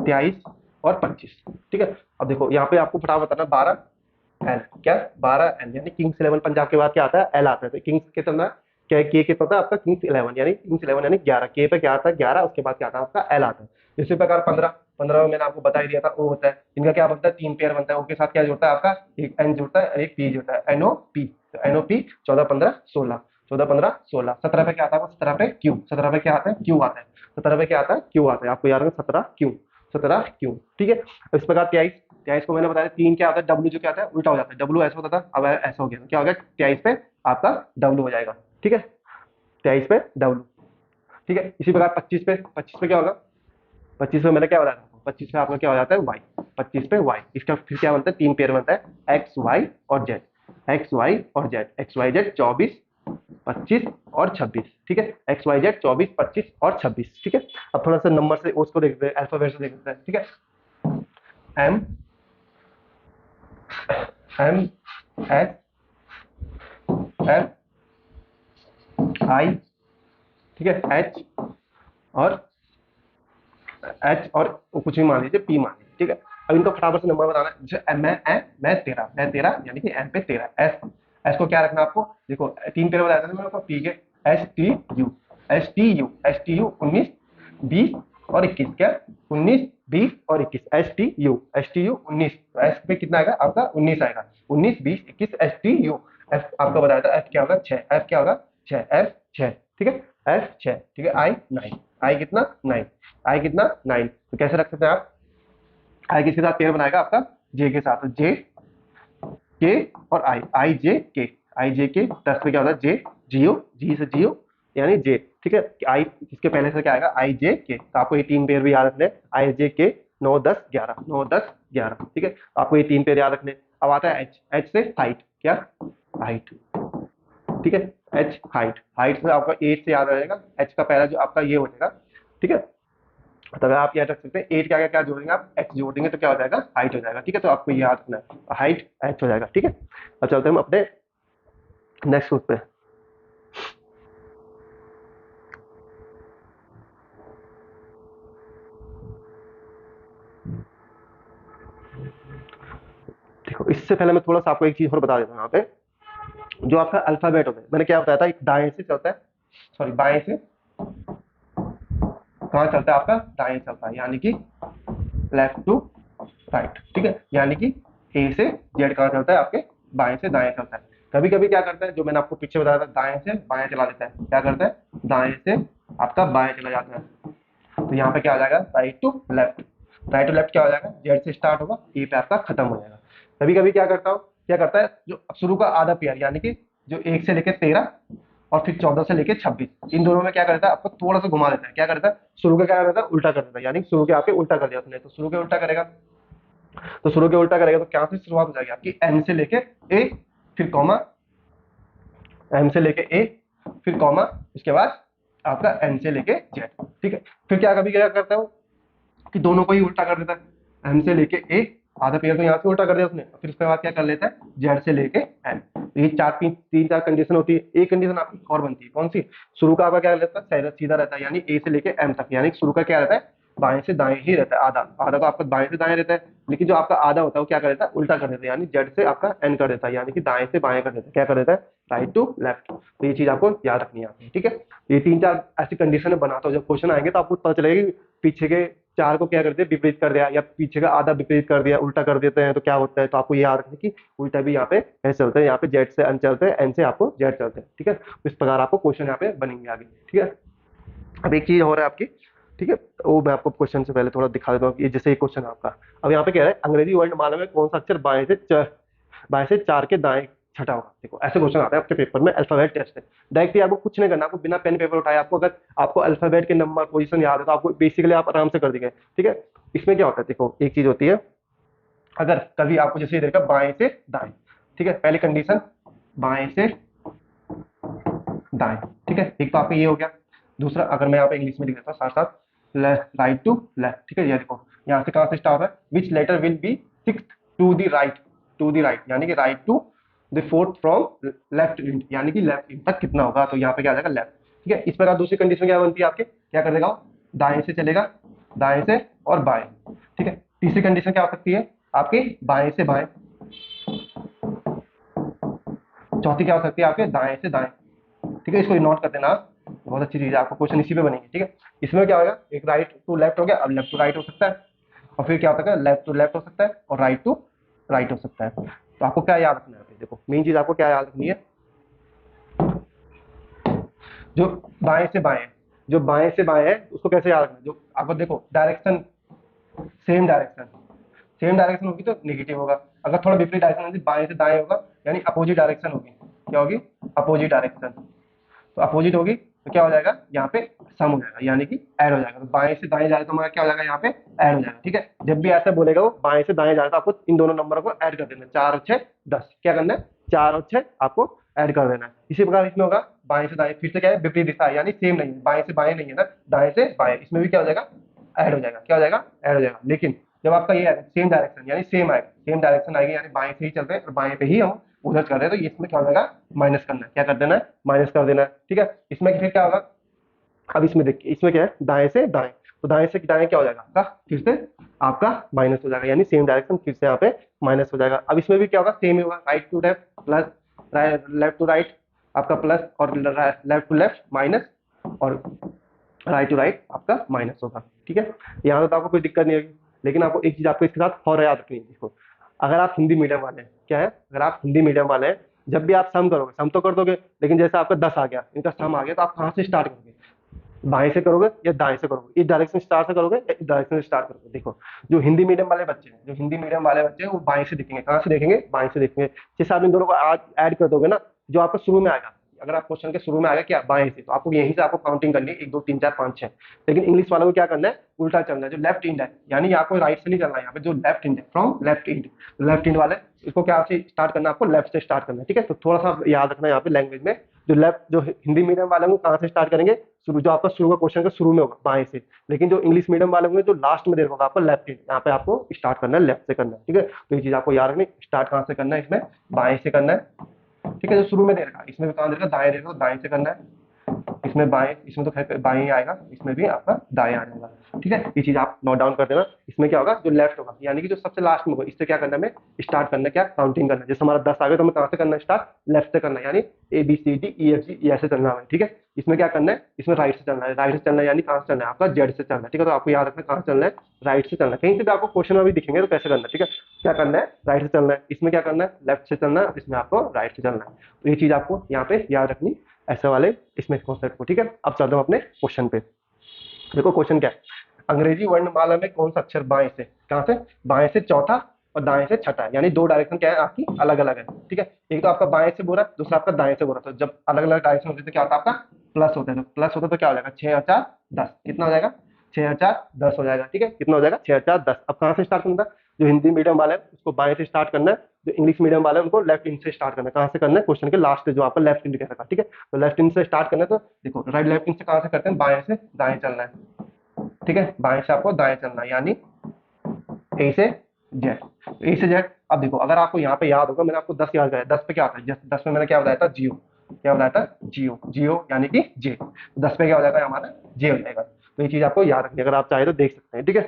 A: 23 और 25, ठीक है। अब देखो यहाँ पे आपको फटाफट बताना 12 एल, क्या 12 एल यानी किंग्स 11 पंजाब के बाद क्या आता है एल आता है, तो किंग्स कितना क्या के कितना होता है आपका किंग्स 11 यानी किंग्स 11 यानी 11, के पे क्या आता है 11, उसके बाद क्या आता है आपका एल आता है। इसी प्रकार 15, 15 में मैंने आपको बता ही दिया था ओ होता है, इनका क्या बनता है तीन पेयर बनता है, ओ के साथ क्या जुड़ता है आपका एक एन जुड़ता है एक पी जुड़ता है, एनओ पी, तो एनओ पी 14 15 16, 14 15 16, 17 पे क्या आता है? 17 पे क्यू, 17 पे क्या आता है? क्यू आता है, 17 पे क्या आता है? क्यू आता है, आपको याद रखना 17 क्यू, 17 क्यू, ठीक है। इस प्रकार 23, 23 को मैंने बताया 3 क्या आता है? डब्ल्यू जो क्या आता है? उल्टा हो जाता है, डब्ल्यू ऐसा होता था, अब ऐसा हो गया, क्या हो गया? 23 पे आपका डब्ल्यू हो जाएगा, ठीक है, 23 पे डब्ल्यू, ठीक है। इसी प्रकार 25 पे, 25 पे क्या होगा? 25 पे मैंने क्या बताया था? 25 पे आपका क्या हो जाता है? वाई, 25 पे वाई, इसका फिर क्या बनता है? 3 पेयर बनता है, एक्स वाई और जेड, एक्स वाई और जेड, एक्स वाई जेड 24 25 और 26, ठीक है, एक्स वाई जेड 24 25 और 26, ठीक है। अब थोड़ा सा नंबर से उसको देखते हैं, अल्फाबेट से देखते हैं, ठीक है। एम, एम, एस, एफ, आई, ठीक है, एच और एच और कुछ भी मान लीजिए, पी मान लीजिए, ठीक है। अब इनको फटाफट से नंबर बताना है, जैसे मैं 13, मैं 13 यानी कि एम पे 13, एस, एस को क्या रखना आपको? देखो 3 पेयर बताया था मैंने आपको, पी के, S T U, S T U, S T U 19 20 और 21, क्या 19 20 और 21, S T U, S T U 19, तो एस पे कितना आएगा आपका? 19 आएगा, 19 20 21 एस टी यू। एफ आपको बताया था, एफ क्या होगा? 6, एफ क्या होगा? 6, एफ 6, ठीक है, एफ 6, ठीक है। आई 9, आई कितना? 9, आई कितना? 9, तो कैसे रख सकते हैं आप? आई किसके साथ पेयर बनाएगा आपका? जे के साथ, तो जे के और आई, आई जे के, आई जे के 10 पे क्या होता है? जे, जियो, जी से जियो यानी जे, ठीक है। आई इसके पहले से क्या आएगा? आई जे के, तो आपको ये 3 पेयर भी याद रखने, आई जे के 9 10 11, 9 10 11, ठीक है, आपको ये 3 पेयर याद रखने। अब आता है एच, एच से हाइट, क्या? हाइट, ठीक है, एच हाइट, हाइट से आपका 8 से याद रहेगा, एच का पहला जो आपका ये हो जाएगा, ठीक है। तो अगर आप याद रख सकते हैं 8 क्या क्या क्या जोड़ेंगे आप? एच जोड़ देंगे तो क्या हो जाएगा? हाइट हो जाएगा, ठीक है। तो आपको ये याद रखना है, हाइट एच हो जाएगा, ठीक है। अब चलते हैं हम अपने नेक्स्ट उस पे। देखो इससे पहले मैं थोड़ा सा आपको एक चीज और बता देता हूँ यहाँ पे, जो आपका अल्फाबेट होता है, मैंने क्या बताया था, एक दाएं से चलता है, सॉरी बाएं से कहाँ चलता है आपका? दाएं चलता है, यानी कि लेफ्ट टू राइट, ठीक है, यानी कि ए से जेड कहाँ चलता है? आपके बाएं से दाएं चलता है। कभी कभी क्या करता है, जो मैंने आपको पीछे बताया था, दाएं से बाएं चला देता है, क्या करता है? दाएं से आपका बाएं चला जाता है, तो यहाँ पे क्या आ जाएगा? Right to left, right to left क्या हो जाएगा? जेड से स्टार्ट होगा, ए पे आपका खत्म हो जाएगा। कभी कभी क्या करता हूँ, क्या करता है, जो शुरू का आधा पेयर यानी कि जो 1 से लेकर 13 और फिर 14 से लेकर 26, इन दोनों में क्या करता है? आपको थोड़ा सा घुमा देता है, क्या करता है? शुरू का क्या करता है? उल्टा कर देता है, यानी शुरू के आपके उल्टा कर दिया उसने, तो शुरू के उल्टा करेगा, तो शुरू के उल्टा करेगा तो क्या से शुरुआत हो जाएगी आपकी? एम से लेके ए, फिर कॉमा, एम से लेके ए, फिर कॉमा, उसके बाद आपका एन से लेके जेड, ठीक है। फिर क्या कभी क्या करता हूँ कि दोनों को ही उल्टा कर देता है, एम से लेके ए, आधा पेयर तो यहाँ से उल्टा कर दिया उसने, फिर उसके बाद क्या कर लेता है? जेड से लेके एन। ये तीन चार कंडीशन होती है। एक कंडीशन आपकी और बनती है, कौन सी? शुरू का आपका क्या रहता है? सीधा रहता है, यानी ए से लेके एम तक, यानी शुरू का क्या रहता है? बाएं से दाएं ही रहता है, आधा आधा तो आपका बाएं से दाएं रहता है, लेकिन जो आपका आधा होता है वो क्या कर देता है? उल्टा कर देता है, यानी जेड से आपका एन कर देता है, यानी कि दाएं से बाएं कर देता है, क्या कर देता है? Right to left. तो ये चीज आपको याद रखनी है, ठीक है। ये 3 4 ऐसी कंडीशन बनाता हूँ, जब क्वेश्चन आएंगे तो आपको पता चलेगा कि पीछे के 4 को क्या कर दिया? विपरीत कर दिया, या पीछे का आधा विपरीत कर दिया, उल्टा कर देते हैं तो क्या होता है। तो आपको ये याद रखना कि उल्टा भी यहाँ पे कैसे चलते हैं, यहाँ पे जेड से एन चलते हैं, एन से आपको जेड चलते हैं, ठीक है। इस प्रकार आपको क्वेश्चन यहाँ पे बनेंगे आगे, ठीक है। अब एक चीज हो रहा है आपकी, ठीक है, वो मैं आपको क्वेश्चन से पहले थोड़ा दिखा देता हूँ। ये जैसे ये क्वेश्चन है आपका, अब यहाँ पे कह रहा है अंग्रेजी वर्णमाला में कौन सा अक्षर बाएं से 4 के दाएं छठा होगा। देखो ऐसे क्वेश्चन आता है आपके पेपर में, अल्फाबेट टेस्ट है। डायरेक्टली आपको कुछ नहीं करना, आपको बिना पेन पेपर उठाए, आपको अगर आपको अल्फाबेट के नंबर पोजीशन याद है तो आपको बेसिकली आप आराम से कर देंगे, ठीक है। इसमें क्या होता है, देखो एक चीज होती है, अगर कभी आपको जैसे देखा बाएं से दाएं, ठीक है, पहली कंडीशन बाएं से दाएं, ठीक है, एक तो आपका ये हो गया। दूसरा अगर मैं यहाँ पे इंग्लिश में लिख देता हूँ साथ साथ, राइट टू लेफ्ट, ठीक है। ये देखो यहाँ से कहाँ से स्टार्ट है? Which letter will be sixth to the right, to the right यानी कि right to the fourth from left end, यानी कि लेफ्ट इंड तक कितना होगा, तो यहाँ पे क्या आ जाएगा? लेफ्ट, ठीक है। इस प्रकार दूसरी कंडीशन क्या बनती है आपके, क्या कर देगा? दाएं से चलेगा, दाएं से और बाएं, ठीक है। तीसरी कंडीशन क्या हो सकती है आपकी? बाएं से बाएं। चौथी क्या हो सकती है आपके? दाएं से दाएं, ठीक है। इसको नोट कर देना आप, बहुत अच्छी चीज है, आपको क्वेश्चन इसी पे बनेंगे, ठीक है। इसमें क्या होगा? एक राइट टू लेफ्ट हो गया, अब लेफ्ट टू राइट हो सकता है, और फिर क्या होता है? लेफ्ट टू लेफ्ट हो सकता है और राइट टू राइट हो सकता है। तो आपको क्या याद रखना है? देखो मेन चीज आपको क्या याद रखनी है, जो बाएं से बाएं है, जो बाएं से बाएं है उसको कैसे याद रखना, जो आपको देखो direction, same direction, same direction होगी तो नेगेटिव होगा, अगर थोड़ा विपरीत डायरेक्शन होगी बाएं से दाएं होगा यानी अपोजिट डायरेक्शन होगी, क्या होगी, अपोजिट डायरेक्शन। तो अपोजिट होगी तो क्या हो जाएगा यहाँ पे सम हो जाएगा यानी कि ऐड हो जाएगा, तो बाएं से दाएं जा रहा है तो हमारा क्या हो जाएगा यहाँ पे ऐड हो जाएगा। ठीक है, जब भी ऐसा बोलेगा वो बाएं से दाएं जा रहा है तो आपको इन दोनों नंबरों को ऐड कर देना है, 4 और 6 10, क्या करना है 4 और 6 आपको ऐड कर देना है। इसी प्रकार इसमें होगा बाएं से दाएं, फिर से क्या है विपरीत दिशा है यानी सेम नहीं है, बाएं से बाएं नहीं है ना, दाएं से बाएं, इसमें भी क्या हो जाएगा ऐड हो जाएगा, क्या हो जाएगा ऐड हो जाएगा। लेकिन जब आपका ये है सेम डायरेक्शन यानी सेम आएगा, सेम डायरेक्शन आएगी यानी बाएं से ही चल रहे हैं और बाएं पे ही हम उधर कर रहे हैं, तो इसमें क्या हो जाएगा माइनस करना है, क्या कर देना है माइनस कर देना है। ठीक है, इसमें फिर क्या होगा, अब इसमें देखिए इसमें क्या है दाएं से दाएं, तो दाएं से दाएं क्या हो जाएगा आपका फिर से आपका माइनस हो जाएगा यानी सेम डायरेक्शन फिर से यहाँ पे माइनस हो जाएगा। अब इसमें भी क्या होगा सेम ही होगा, right to left plus, left to right आपका प्लस, और लेफ्ट टू लेफ्ट माइनस, और राइट टू राइट आपका माइनस होगा। ठीक है, यहाँ तो आपको कोई दिक्कत नहीं होगी, लेकिन आपको एक चीज आपको इसके साथ और याद रखनी है। देखो अगर आप हिंदी मीडियम वाले हैं, क्या है अगर आप हिंदी मीडियम वाले हैं, जब भी आप सम करोगे सम तो कर दोगे, लेकिन जैसे आपका 10 आ गया, इनका सम आ गया, तो आप कहाँ से स्टार्ट करोगे, बाएं से करोगे या दाएं से करोगे, इस डायरेक्शन स्टार्ट से करोगे या इस डायरेक्शन से स्टार्ट करोगे। देखो जो हिंदी मीडियम वाले बच्चे हैं, जो हिंदी मीडियम वाले बच्चे हैं वो बाएं से देखेंगे, कहाँ से देखेंगे बाएं से देखेंगे। जैसे आप इन दोनों को आज ऐड कर दोगे ना, जो आपको शुरू में आएगा, अगर आप क्वेश्चन के शुरू में आएगा क्या बाएं से, तो आपको यहीं से आपको काउंटिंग करनी है 1 2 3 4 5 6। लेकिन इंग्लिश वालों को क्या करना है उल्टा चलना है, जो लेफ्ट इंड है यानी आपको राइट से नहीं चलना है, यहाँ पे जो लेफ्ट इंड है from left end, left end वाले इसको क्या से स्टार्ट करना है, आपको लेफ्ट से स्टार्ट करना है। ठीक है, तो थोड़ा सा याद रखना है यहाँ पे लैंग्वेज में, जो लेफ्ट जो हिंदी मीडियम वाले हैं कहाँ से स्टार्ट करेंगे, शुरू जो आपका शुरू का क्वेश्चन का शुरू में होगा बाएं से, लेकिन जो इंग्लिश मीडियम वाले होंगे जो लास्ट में देर होगा आपको लेफ्ट इंड, यहाँ पे आपको स्टार्ट करना है लेफ्ट से करना है। ठीक है, तो ये चीज आपको याद रखनी, स्टार्ट कहाँ से करना है, इसमें बाएं से करना है। ठीक है, जो शुरू में दे रखा इसमें भी कहाँ दे रखा दाएं दे रखा, तो दाएं से करना है, इसमें बाएं, इसमें तो खैर बाएं ही आएगा, इसमें भी आपका दाएं आ जाएगा। ठीक है, ये चीज आप नोट डाउन कर देना। इसमें क्या होगा जो लेफ्ट होगा यानी कि जो सबसे लास्ट में होगा, इससे क्या करना है हमें स्टार्ट करना है, क्या काउंटिंग करना है। जैसे हमारा 10 आ गया तो हमें कहाँ से करना है स्टार्ट, लेफ्ट से करना है यानी ABCD EFG ऐसे चलना है। ठीक है, इसमें क्या करना है, इसमें राइट से चलना है, राइट से चलना है यानी कहाँ से चलना है आपका जेड से चलना है। ठीक है, तो आपको याद रखना कहाँ से चलना है, राइट से चलना है। कहीं से भी आपको क्वेश्चन में भी दिखेंगे तो कैसे करना है। ठीक है, क्या करना है राइट से चलना है, इसमें क्या करना है लेफ्ट से चलना है, इसमें आपको राइट से चलना है। तो ये चीज आपको यहाँ पे याद रखनी ऐसे वाले इसमें कॉन्सेप्ट को। ठीक है, अब चलते हैं अपने क्वेश्चन पे। देखो क्वेश्चन क्या है, अंग्रेजी वर्णमाला में कौन सा अक्षर बाएं से, कहाँ से बाएं से चौथा और दाएं से छठा है, यानी दो डायरेक्शन क्या है आपकी अलग अलग है। ठीक है, एक तो आपका बाएं से बोल रहा है, दूसरा आपका दाएं से बोल रहा है, तो जब अलग अलग डायरेक्शन होते हैं तो क्या होता है आपका प्लस होता है, तो प्लस होता है तो क्या हो जाएगा 6 और 4 10, कितना हो जाएगा 6 और 4 10 हो जाएगा। ठीक है, कितना हो जाएगा 6 और 4 10। अब कहाँ से स्टार्ट करना था, जो हिंदी मीडियम वाला है उसको बाएं से स्टार्ट करना है, जो इंग्लिश मीडियम वाला है उनको लेफ्ट इंड से स्टार्ट करना है। कहाँ से करना है, क्वेश्चन के लास्ट जो आपका लेफ्ट इंड कह रखा। ठीक है, तो लेफ्ट इंड से स्टार्ट करना है, तो देखो राइट लेफ्ट इंड से कहाँ से करते हैं, बाएं से दाएं चलना है। ठीक है, बाएं से आपको दाएं चलना है यानी ए से जेड, ए से जेड। अब देखो अगर आपको यहाँ पे याद होगा, मैंने आपको 10 याद कराया, 10 पे क्या आता है, 10 में मैंने क्या बताया था जियो, क्या बताया था जियो, जियो यानी कि जे, 10 पे क्या हो जाएगा हमारा जे हो जाएगा। तो ये चीज आपको याद रखनी है, अगर आप चाहे तो देख सकते हैं। ठीक है,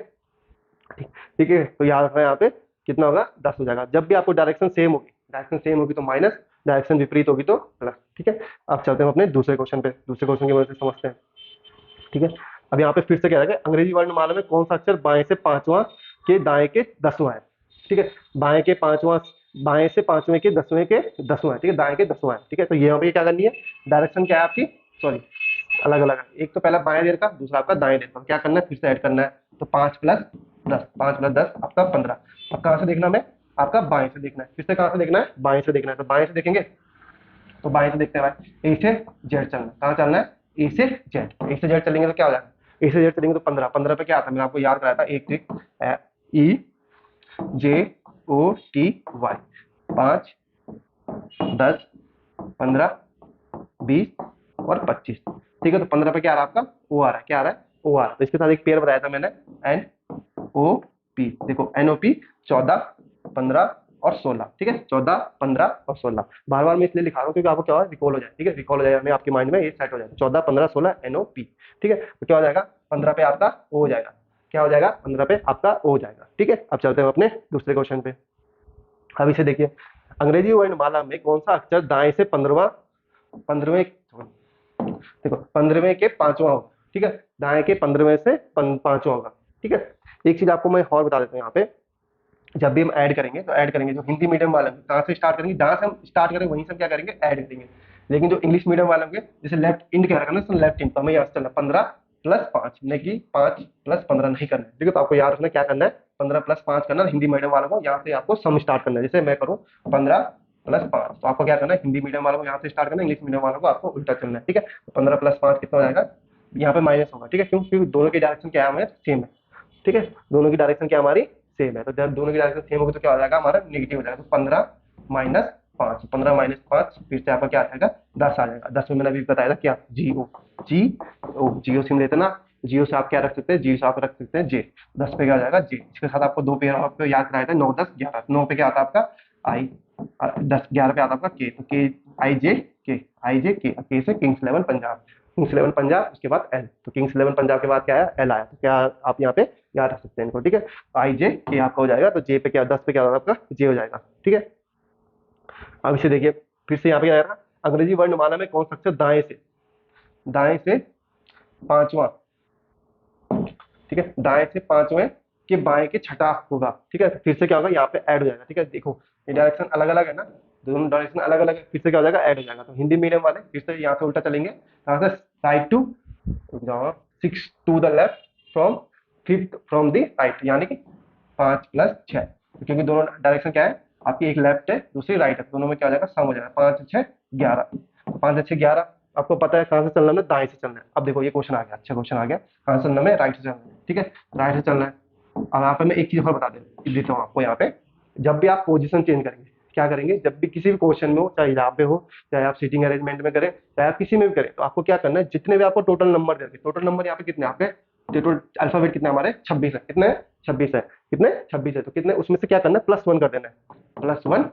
A: ठीक है, तो याद रखना यहाँ पे कितना होगा 10 हो जाएगा। जब भी आपको डायरेक्शन सेम होगी, डायरेक्शन सेम होगी तो माइनस, डायरेक्शन विपरीत होगी तो प्लस। ठीक है, अब चलते हैं अपने दूसरे क्वेश्चन पे, दूसरे क्वेश्चन की वजह से समझते हैं। ठीक है, अब यहाँ पे फिर से क्या है, अंग्रेजी वर्णमाला में कौन सा अक्षर बाएं से पांचवां के दाएं के 10वां है। ठीक है, बाएं के पांचवां, बाएं से पांचवें के 10वें के 10वां है। ठीक है, दाएं के 10वां है। ठीक है, तो यहाँ पे क्या करनी है, डायरेक्शन क्या है आपकी, सॉरी अलग अलग है, एक तो पहला बाएं देर का, दूसरा आपका दाएं देर का, क्या करना है फिर से ऐड करना है, तो 5 + 10, 5 + 10 आपका 15। अब कहाँ से देखना हमें, आपका बाएं से देखना है, फिर से कहाँ से देखना है, बाएं से देखना है। तो बाएं से देखेंगे, तो बाएं से देखते हैं भाई, ए से जेड चलना है, कहाँ चलना है ए से जेड, ए से जेड चलेंगे तो क्या हो जाएगा, ए से जेड चलेंगे तो 15, 15 पे क्या आता है, मैंने आपको याद कराया था, एक EJOTY, 5 10 15 20 और 25। ठीक है, तो 15 पे क्या आ रहा है आपका ओ आ रहा है, क्या आ रहा है ओ आ रहा है। तो इसके साथ एक पेयर बताया था मैंने NOP, देखो NOP 14 15 और 16। ठीक है, 14 15 और 16, बार बार मैं इसलिए लिखा रहा हूँ क्योंकि आपको क्या हो रिकॉल हो जाए। ठीक है, रिकॉल हो जाएगा आपके माइंड में, ये सेट हो जाएगा 14 15 16 NOP। ठीक है, तो क्या हो जाएगा 15 पे आपका ओ हो जाएगा, क्या हो जाएगा 15 पे आपका ओ हो जाएगा। ठीक है, अब चलते हैं अपने दूसरे क्वेश्चन पे। अब इसे देखिए, अंग्रेजी वर्णमाला में कौन सा अक्षर दाएं से 15वें देखो 15वें के 5वां होगा। ठीक है, दाएं के 15वें से 5वां होगा। ठीक है, एक चीज आपको मैं और बता देता हूँ यहाँ पे, जब भी हम ऐड करेंगे तो ऐड करेंगे, जो हिंदी मीडियम वाले कहाँ से स्टार्ट करेंगे, जहाँ से हम स्टार्ट करेंगे वहीं से हम क्या करेंगे ऐड करेंगे। लेकिन जो इंग्लिश मीडियम वाले होंगे, जैसे लेफ्ट इंड कह रखा है ना, लेफ्ट इंड, तो हमें यहाँ से चलना 15+5, नहीं कि 5+15 नहीं करना है, ठीक है। तो आपको याद रखना क्या करना है, 15+5 करना है। हिंदी मीडियम वालों को यहाँ से आपको सम स्टार्ट करना है, जैसे मैं करूँ 15+5, तो आपको क्या करना है, हिंदी मीडियम वालों को यहाँ से स्टार्ट करना है, इंग्लिश मीडियम वालों को आपको उल्टा चलना है, ठीक है। 15+5 कितना हो जाएगा, यहाँ पे माइनस होगा, ठीक है, क्योंकि दोनों की डायरेक्शन क्या है, हमें सेम है, ठीक है। दोनों की डायरेक्शन क्या हमारी सेम है, तो जब दोनों की डायरेक्शन सेम होगी तो क्या हो जाएगा, हमारा नेगेटिव हो जाएगा। तो 15-5, 15-5 फिर से आपका क्या आ जाएगा, 10 आ जाएगा। 10 में मैंने अभी बताया था क्या, जियो सिम लेते ना, जियो से आप क्या रख सकते हैं, जियो से आप रख सकते हैं जे। 10 पे क्या आ जाएगा जे, इसके साथ आपको दो पेयर आपको याद कराया था, 9, 10, 11। 9 पे क्या आता है आपका आई, 10, 11 पे आता है आपका के, तो के, आई जे के से किंग्स 11 पंजाब, किंग्स 11 पंजाब, उसके बाद एल, तो किंग्स 11 पंजाब के बाद क्या आया, एल आया, तो क्या आप यहाँ पे याद रख सकते हैं इनको, ठीक है। आई जे के आपका हो जाएगा, तो जे पे क्या, 10 पे क्या होगा आपका जे हो जाएगा, ठीक है। अब इसे देखिए, फिर से यहाँ पे क्या आएगा, अंग्रेजी वर्णमाला में कौन सा अक्षर दाएं से पांचवा, ठीक है, दाएं से पांचवें के बाएं के छठा होगा, ठीक है। फिर से क्या होगा, यहाँ पे ऐड हो जाएगा, ठीक है। देखो ये डायरेक्शन अलग अलग है ना, दोनों डायरेक्शन अलग अलग है, फिर से क्या हो जाएगा, ऐड हो जाएगा। तो हिंदी मीडियम वाले फिर से यहाँ से उल्टा चलेंगे, यहाँ से right to, 6 to the left, from 5th from the right, यानी कि 5+6, क्योंकि दोनों डायरेक्शन क्या है आपकी, एक लेफ्ट है दूसरी राइट है, दोनों में क्या हो जाएगा, सम हो जाएगा, 5-6-11, 5-6-11। आपको पता है कहाँ से चलना है, दाएं से चलना है। अब देखो ये क्वेश्चन आ गया, अच्छा क्वेश्चन आ गया, कहाँ से चलना है, राइट से चलना है, ठीक है, राइट से चलना है। अब यहाँ पे मैं एक चीज और बता देता हूँ आपको, यहाँ पे जब भी आप पोजीशन चेंज करेंगे, क्या करेंगे, जब भी किसी भी क्वेश्चन में हो, चाहे यहाँ पे हो, चाहे आप सीटिंग अरेंजमेंट में करें, चाहे आप किसी में भी करें, तो आपको क्या करना है, जितने भी आपको टोटल नंबर देंगे, टोटल नंबर यहाँ पे कितने आपके, टोटल अल्फाबेट कितने हमारे 26 है, कितने 26 है, कितने 26 है, तो कितने उसमें से क्या करना है, +1 कर देना है, +1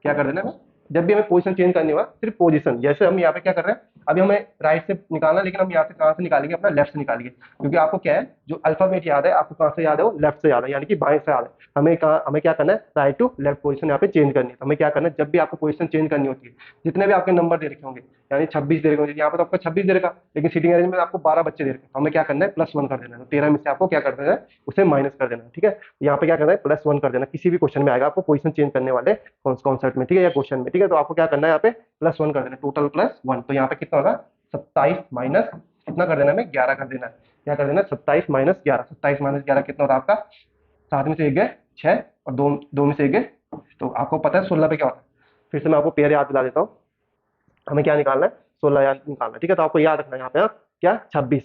A: क्या कर देना है। जब भी हमें पोजीशन चेंज करनी होगा, सिर्फ पोजीशन, जैसे हम यहाँ पे क्या कर रहे हैं, अभी हमें राइट से निकालना है, लेकिन हम यहाँ से कहाँ से निकालेंगे, अपना लेफ्ट से निकालेंगे, क्योंकि आपको क्या है, जो अल्फाबेट याद है आपको कहाँ से याद है, वो लेफ्ट से याद है, यानी कि बाएं से याद है। हमें क्या करना है, राइट टू लेफ्ट पोजीशन यहाँ पे चेंज करनी है। तो हमें क्या करना है, जब भी आपको पोजीशन चेंज करनी होती है, जितने भी आपके नंबर दे रखे होंगे, यानी 26 दे रखे होंगे, यहाँ पे तो आपको 26 दे रखा, लेकिन सीटिंग अरेंजमेंट में आपको 12 बच्चे दे रखे, तो हमें क्या करना है, +1 कर देना है। तो 13 में से आपको क्या कर देना है, उसे माइनस कर देना है, ठीक है। यहाँ पे क्या करना है, +1 कर देना, किसी भी क्वेश्चन में आएगा आपको पोजीशन चेंज करने वाले कॉन्सेप्ट में, ठीक है, या क्वेश्चन में, ठीक है। तो आपको क्या करना है, यहाँ पे +1 कर देना, टोटल +1, तो यहाँ पे कितना होगा, 27 माइनस कितना कर देना है, हमें 11 कर देना है। क्या कर देना है, 27-11, 27-11 कितना होता है आपका, 7 में से 1 गए 6, और 2 में से 1 गए, तो आपको पता है 16 पे क्या होता है। फिर से मैं आपको पेयर याद दिला देता हूँ, हमें क्या निकालना है, 16 याद निकालना है, ठीक है। तो आपको याद रखना है यहाँ पे आप क्या, 26,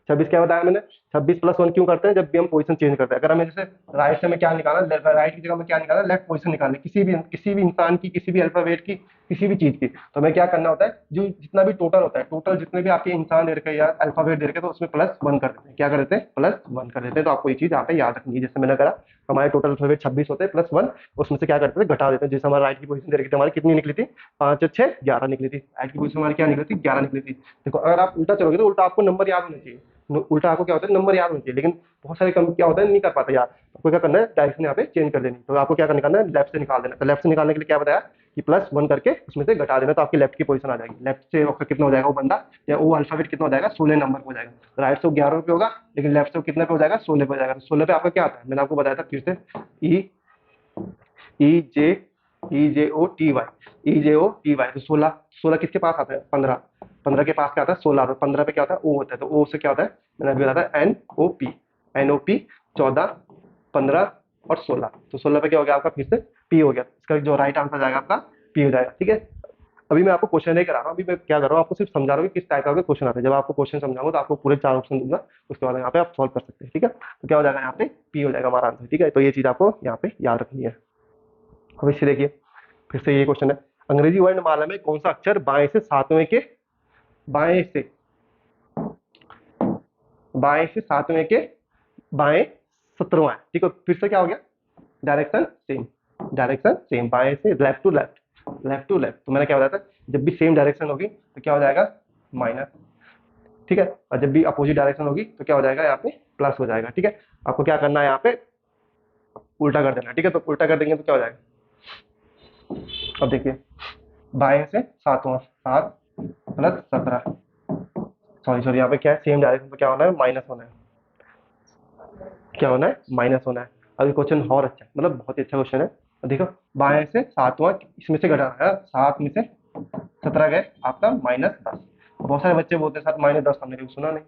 A: 26 क्या बताया मैंने, 26+1 क्यों करते हैं, जब भी हम पोजीशन चेंज करते हैं। अगर हमें जैसे राइट से में क्या निकालना, राइट की जगह में क्या निकालना, लेफ्ट पोजीशन निकालनी, किसी भी इंसान की, किसी भी अल्फाबेट की, किसी भी चीज की, तो हमें क्या करना होता है, जो जितना भी टोटल होता है, टोटल जितने भी आपके इंसान दे रखे या अल्फाबेट दे रखे, तो उसमें +1 कर देते हैं, क्या कर देते हैं, +1 कर देते हैं। तो आपको ये चीज यहाँ पे याद रखनी है, जैसे मैंने करा, हमारे टोटल अल्फाबेट 26 होते हैं, +1 उसमें से क्या करते थे, घटा देते हैं। जैसे हमारा राइट की पोजीशन दे रखी थी, हमारी कितनी निकली थी, 5-6-11 निकली थी, राइट की पोजीशन हमारी क्या निकली थी, 11 निकली थी। देखो अगर आप उल्टा चलोगे तो उल्टा आपको नंबर याद होना चाहिए, उल्टा आपको क्या होता है, नंबर याद होना चाहिए, लेकिन बहुत सारे कम क्या होता है, नहीं कर पाते यार। आपको क्या करना है, डायरेक्शन यहाँ पे चेंज कर देनी, तो आपको क्या करना है, लेफ्ट से निकाल देना। तो लेफ्ट से निकालने के लिए क्या बताया कि +1 करके उसमें से घटा देना, तो आपकी लेफ्ट की पोजीशन आ जाएगी। लेफ्ट से आपका कितना हो जाएगा, वो बंदा या वो अल्फाबेट कितना हो जाएगा, 16 नंबर पे हो जाएगा। राइट से 11 पे होगा, लेकिन लेफ्ट से कितने पे हो जाएगा, 16 पे हो जाएगा। तो 16 पे आपका क्या आता है, मैंने आपको बताया था फिर से, ई ई जे ई जे ओ टी वाई, तो 16, 16 किसके पास आता है, 15, 15 के पास क्या आता है, 16, तो 15 पे क्या होता है, ओ होता है, तो ओ से क्या होता है, मैंने अभी बताया था NOP 14, 15 और 16, तो 16 पे क्या हो गया आपका, फिर से पी हो गया। इसका जो राइट आंसर जाएगा आपका पी हो जाएगा, ठीक है। अभी मैं आपको क्वेश्चन नहीं करा रहा हूँ, अभी मैं क्या कर रहा हूँ, आपको सिर्फ समझा रहा हूँ कि किस टाइप का क्वेश्चन आता है। जब आपको क्वेश्चन समझाऊंगा तो आपको पूरे 4 ऑप्शन दूंगा, उसके बाद यहाँ पे आप सॉल्व कर सकते हैं, ठीक है। तो क्या हो जाएगा, यहाँ पे पी हो जाएगा हमारा आंसर, ठीक है। तो ये चीज आपको यहाँ पे याद रखनी है। अब इससे देखिए, फिर से ये क्वेश्चन है, अंग्रेजी वर्णमाला में कौन सा अक्षर बाएं से सातवें के बाएं 17वां है, ठीक है। फिर से क्या हो गया, डायरेक्शन सेम, बाएं से लेफ्ट टू लेफ्ट। तो मैंने क्या बताया था, जब भी सेम डायरेक्शन होगी तो क्या हो जाएगा, माइनस, ठीक है। और जब भी अपोजिट डायरेक्शन होगी तो क्या हो जाएगा, यहाँ पे प्लस हो जाएगा, ठीक है। आपको क्या करना है, यहाँ पे उल्टा कर देना, ठीक है। तो उल्टा कर देंगे तो क्या हो जाएगा, अब देखिए, बाएं से सातवां, 7+17, सॉरी यहाँ पे क्या है, सेम डायरेक्शन, तो क्या होना है, माइनस होना है, क्या होना है, माइनस होना है। अभी क्वेश्चन और अच्छा है, मतलब बहुत ही अच्छा क्वेश्चन है। देखो बाएं से सातवां, इसमें से घटाना है, 7 में से 17 गए आपका -10। बहुत सारे बच्चे बोलते हैं सर -10 हमने कभी सुना नहीं,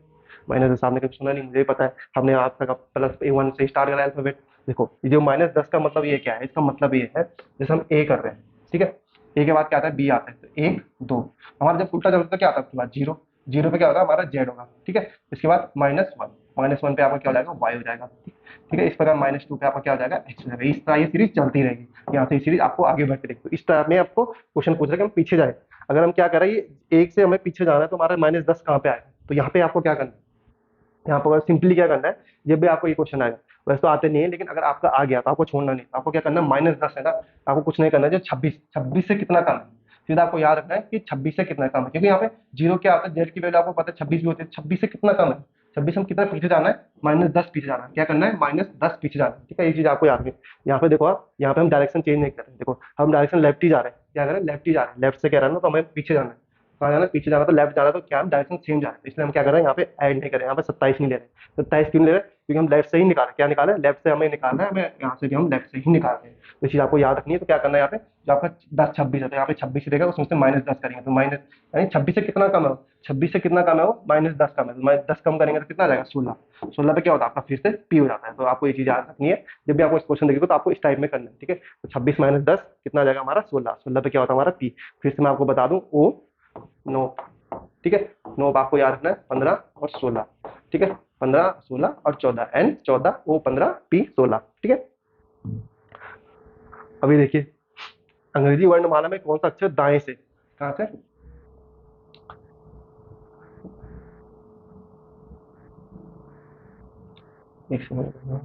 A: -10 आपने कभी सुना नहीं, मुझे भी पता है, हमने आज तक +1 से स्टार्ट करा अल्फाबेट। देखो ये जो -10 का मतलब ये क्या है, इसका मतलब ये है जैसे हम ए कर रहे हैं, ठीक है, ए के बाद क्या आता है, बी आता है, तो 1 2, हमारा जब उल्टा चलता है तो क्या आता है उसके बाद 0, 0 पे क्या होगा हमारा जेड होगा, ठीक है, इसके बाद -1, -1 पे आपका क्या हो जाएगा, वाई हो जाएगा, ठीक है, इस प्रकार -2 पे आपका क्या हो जाएगा, एक्स हो जाएगा। इस तरह ये सीरीज चलती रहेगी, यहाँ से ये सीरीज आपको आगे बढ़ती रहेगी। तो इस तरह में आपको क्वेश्चन पूछ रहे हैं कि हम पीछे जाए, अगर हम क्या कर रहे हैं, ये 1 से हमें पीछे जाना है तो हमारा -10 कहाँ पे आएगा, तो यहाँ पे आपको क्या करना है, यहाँ पर सिंपली क्या करना है, जब भी आपको ये क्वेश्चन आएगा, वैसे तो आते नहीं है, लेकिन अगर आपका आ गया तो आपको छोड़ना नहीं, आपको क्या करना है, -10 है ना, आपको कुछ नहीं करना है, जो 26 से कितना कम है, सीधा आपको याद रखना है कि 26 से कितना कम है, क्योंकि यहाँ पे जीरो क्या आता है, जेड की वैल्यू आपको पता है 26 भी होती है, 26 से कितना कम है, 26 हम कितना पीछे जाना है, -10 पीछे जाना है, क्या करना है, -10 पीछे जाना है, ठीक है, ये चीज आपको याद रखनी है। यहाँ पे देखो आप, यहाँ पे हम डायरेक्शन चेंज नहीं कर रहे हैं, देखो हम डायरेक्शन लेफ्ट ही जा रहे हैं, क्या कर रहे हैं, लेफ्ट ही जा रहे हैं, लेफ्ट से कह रहा है ना, तो हमें पीछे जाना है, कहाँ जाना है, पीछे जाना, तो लेफ्ट जाना, तो क्या हम डायरेक्शन सेम जा रहे हैं, इसलिए हम क्या कर रहे हैं, यहाँ पे ऐड नहीं करें, यहाँ पे 27 नहीं ले रहे, 27 क्यों ले रहे हैं, क्योंकि हम लेफ्ट से ही निकाले, क्या निकाले, लेफ्ट से हमें निकालना है, हमें यहाँ से भी हम लेफ्ट से ही निकाल रहे हैं, तो चीज आपको याद रखनी है। तो क्या करना है, यहाँ पे जो आपका 10 26 है, तो यहाँ पे 26 देगा, उसमें से -10 करेंगे, तो माइनस यानी 26 से कितना कम है, 26 से कितना कम है वो, -10 कम है, तो -10 कम करेंगे तो कितना आ जाएगा, 16, 16 पे क्या होता है आपका फिर से पी हो जाता है। तो आपको ये चीज याद रखनी है, जब भी आपको इस क्वेश्चन देखेगा तो आपको इस टाइप में करना है, ठीक है, तो 26 -10 कितना आ जाएगा हमारा, 16, 16 पे क्या होता है हमारा पी, फिर से मैं आपको बता दूं ओ 9, ठीक है, 9 आपको याद रखना है, 15 और 16, ठीक है, 15 16 और 14, एन 14 ओ 15 पी 16, ठीक है। अभी देखिए अंग्रेजी वर्णमाला में कौन सा अक्षर दाएं से, कहां से, एक सेकंड,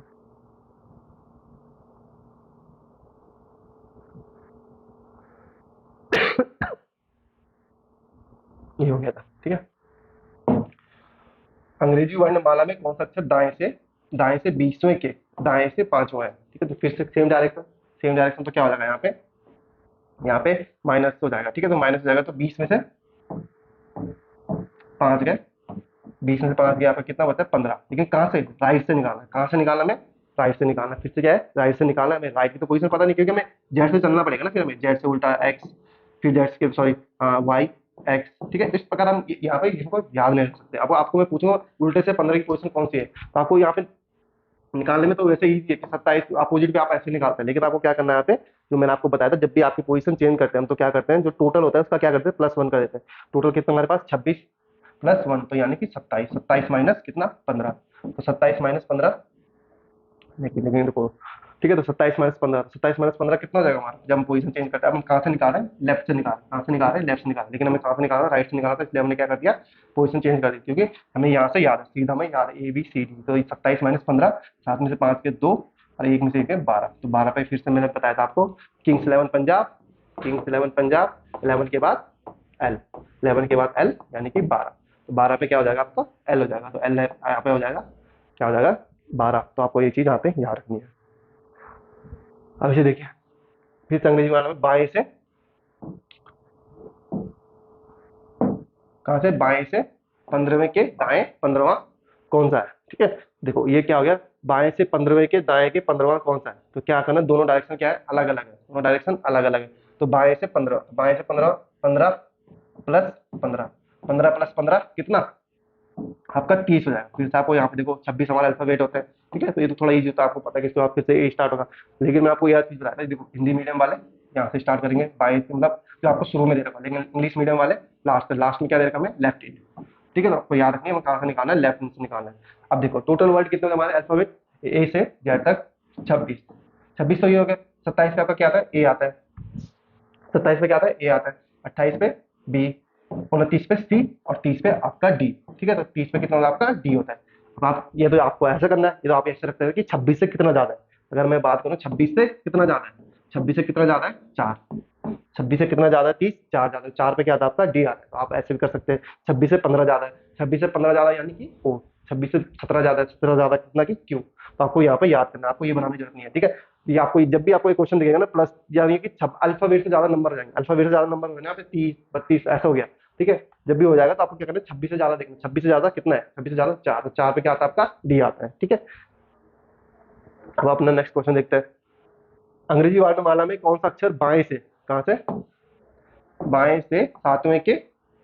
A: ये हो गया था, ठीक है, अंग्रेजी वर्णमाला में कौन सा अक्षर दाएं से 20वें के दाएं से 5वां है, ठीक है, तो फिर से सेम डायरेक्शन, तो क्या हो जाएगा यहाँ पे माइनस हो जाएगा, ठीक है, तो माइनस हो जाएगा, तो 20 में से 5 गए, 20 में से 5 गया, यहाँ पे कितना बचा है, 15, लेकिन कहाँ से, राइट से निकालना है, कहाँ से निकालना है, हमें राइट से निकालना है, फिर से क्या है, राइट से निकालना है, हमें राइट की तो पोजीशन पता नहीं, क्योंकि हमें जेड से चलना पड़ेगा ना, फिर हमें जेड से उल्टा एक्स, फिर जेड से सॉरी वाई एक्स, ठीक है, इस प्रकार हम यहाँ पे इसको याद नहीं रख सकते। अब आपको मैं पूछूंगा उल्टे से 15 की पोजीशन कौन सी है, तो आपको यहाँ पे निकालने में तो वैसे ही है कि 27 अपोजिट भी आप ऐसे निकालते हैं, लेकिन आपको क्या करना है यहाँ पे, जो मैंने आपको बताया था, जब भी आपकी पोजीशन चेंज करते हैं हम, तो क्या करते हैं, जो टोटल होता है उसका क्या करते हैं, +1 कर देते हैं। टोटल कितना हमारे पास 26 +1, तो यानी कि 27, 27 माइनस कितना 15, तो 27 -15, देखिए देखिए देखो, ठीक है, तो 27 - 15, 27 - 15 कितना हो जाएगा हमारा, जब हम पोजीशन चेंज करते हैं, अब हम कहाँ से निकाल रहे हैं, लेफ्ट से निकाल रहे हैं, कहाँ से निकाल रहे हैं, लेफ्ट से निकाल रहे हैं, लेकिन हमें कहाँ से निकालना, राइट से निकालना था, इसलिए हमने क्या कर दिया, पोजीशन चेंज कर दी, क्योंकि हमें यहाँ से याद है, सीधा हमें याद है ABCD, तो 27 - 15, 7 में से 5 के 2 और 1 में से 1 है 12, तो 12 पे फिर से मैंने बताया था आपको, किंग्स 11 पंजाब 11 के बाद एल, 11 के बाद एल यानी कि 12, तो 12 पे क्या हो जाएगा आपका एल हो जाएगा, तो एल यहाँ पे हो जाएगा, क्या हो जाएगा 12, तो आपको ये चीज यहाँ पे याद रखनी है। अब इसे देखिए, फिर से अंग्रेजी वाला में बाएं से, कहाँ से, बाएं से 15वें के दाएं 15वां कौन सा है, ठीक है, देखो ये क्या हो गया, बाएं से 15वें के दाएं के 15वां कौन सा है, तो क्या करना, दोनों डायरेक्शन क्या है, अलग अलग है, दोनों डायरेक्शन अलग अलग है, तो बाएं से 15, 15 प्लस 15, 15 + 15 कितना आपका 30 हो जाएगा। फिर से आपको यहाँ पे देखो 26 हमारा अल्फाबेट होता है, ठीक है, तो ये तो थोड़ा इजी होता है, आपको पता है कि इसके बाद फिर से ए स्टार्ट होगा, लेकिन मैं आपको यह चीज बताया था, देखो हिंदी मीडियम वाले यहाँ से स्टार्ट करेंगे, बाई मतलब जो आपको शुरू में दे रखा, लेकिन इंग्लिश मीडियम वाले लास्ट में क्या दे रखा हमें, लेफ्ट हैंड, ठीक है, तो आपको याद रखनी है हमें कहाँ से निकालना है, लेफ्ट हैंड से निकालना है। अब देखो टोटल वर्ड कितने हमारे अल्फाबेट ए से जेड तक, 26, 26 तो ये हो गया, 27 पे आपका क्या आता है, ए आता है, 27 पे क्या आता है, ए आता है, 28 पे बी, 29 पे सी और 30 पे आपका डी, ठीक है, तो 30 पे कितना होगा आपका डी होता है। अब आप ये तो आपको ऐसा करना है, ये तो आप ऐसे रखते हैं कि 26 से कितना ज्यादा है, अगर मैं बात करूँ 26 से कितना ज्यादा है, 26 से कितना ज्यादा है 4, 26 से कितना ज्यादा है 30, 4 ज्यादा है, 4 पे क्या आता है आपका डी आता है, तो आप ऐसे भी कर सकते हैं, 26 से 15 ज्यादा है, 26 से 15 ज्यादा यानी कि ओ, 26 से 17 ज्यादा है, 17 ज्यादा कितना की क्यू, तो आपको यहाँ पे याद करना है, आपको ये बनाने की जरूरत नहीं है, ठीक है, ये आपको जब भी आपको एक क्वेश्चन दिखेगा ना प्लस, यानी कि अल्फाबेट से ज्यादा नंबर हो जाएंगे, अल्फाबेट से ज्यादा नंबर हो ना, 30 32 ऐसा हो गया, ठीक है, जब भी हो जाएगा तो आपको क्या करना है, 26 से ज्यादा देखना, 26 से ज्यादा कितना है, 26 से ज्यादा 4, तो 4 पे क्या आता है आपका डी आता है, ठीक है। अब अपना नेक्स्ट क्वेश्चन देखते हैं, अंग्रेजी वर्णमाला में कौन सा अक्षर बाएं से, कहां से बाएं से सातवें के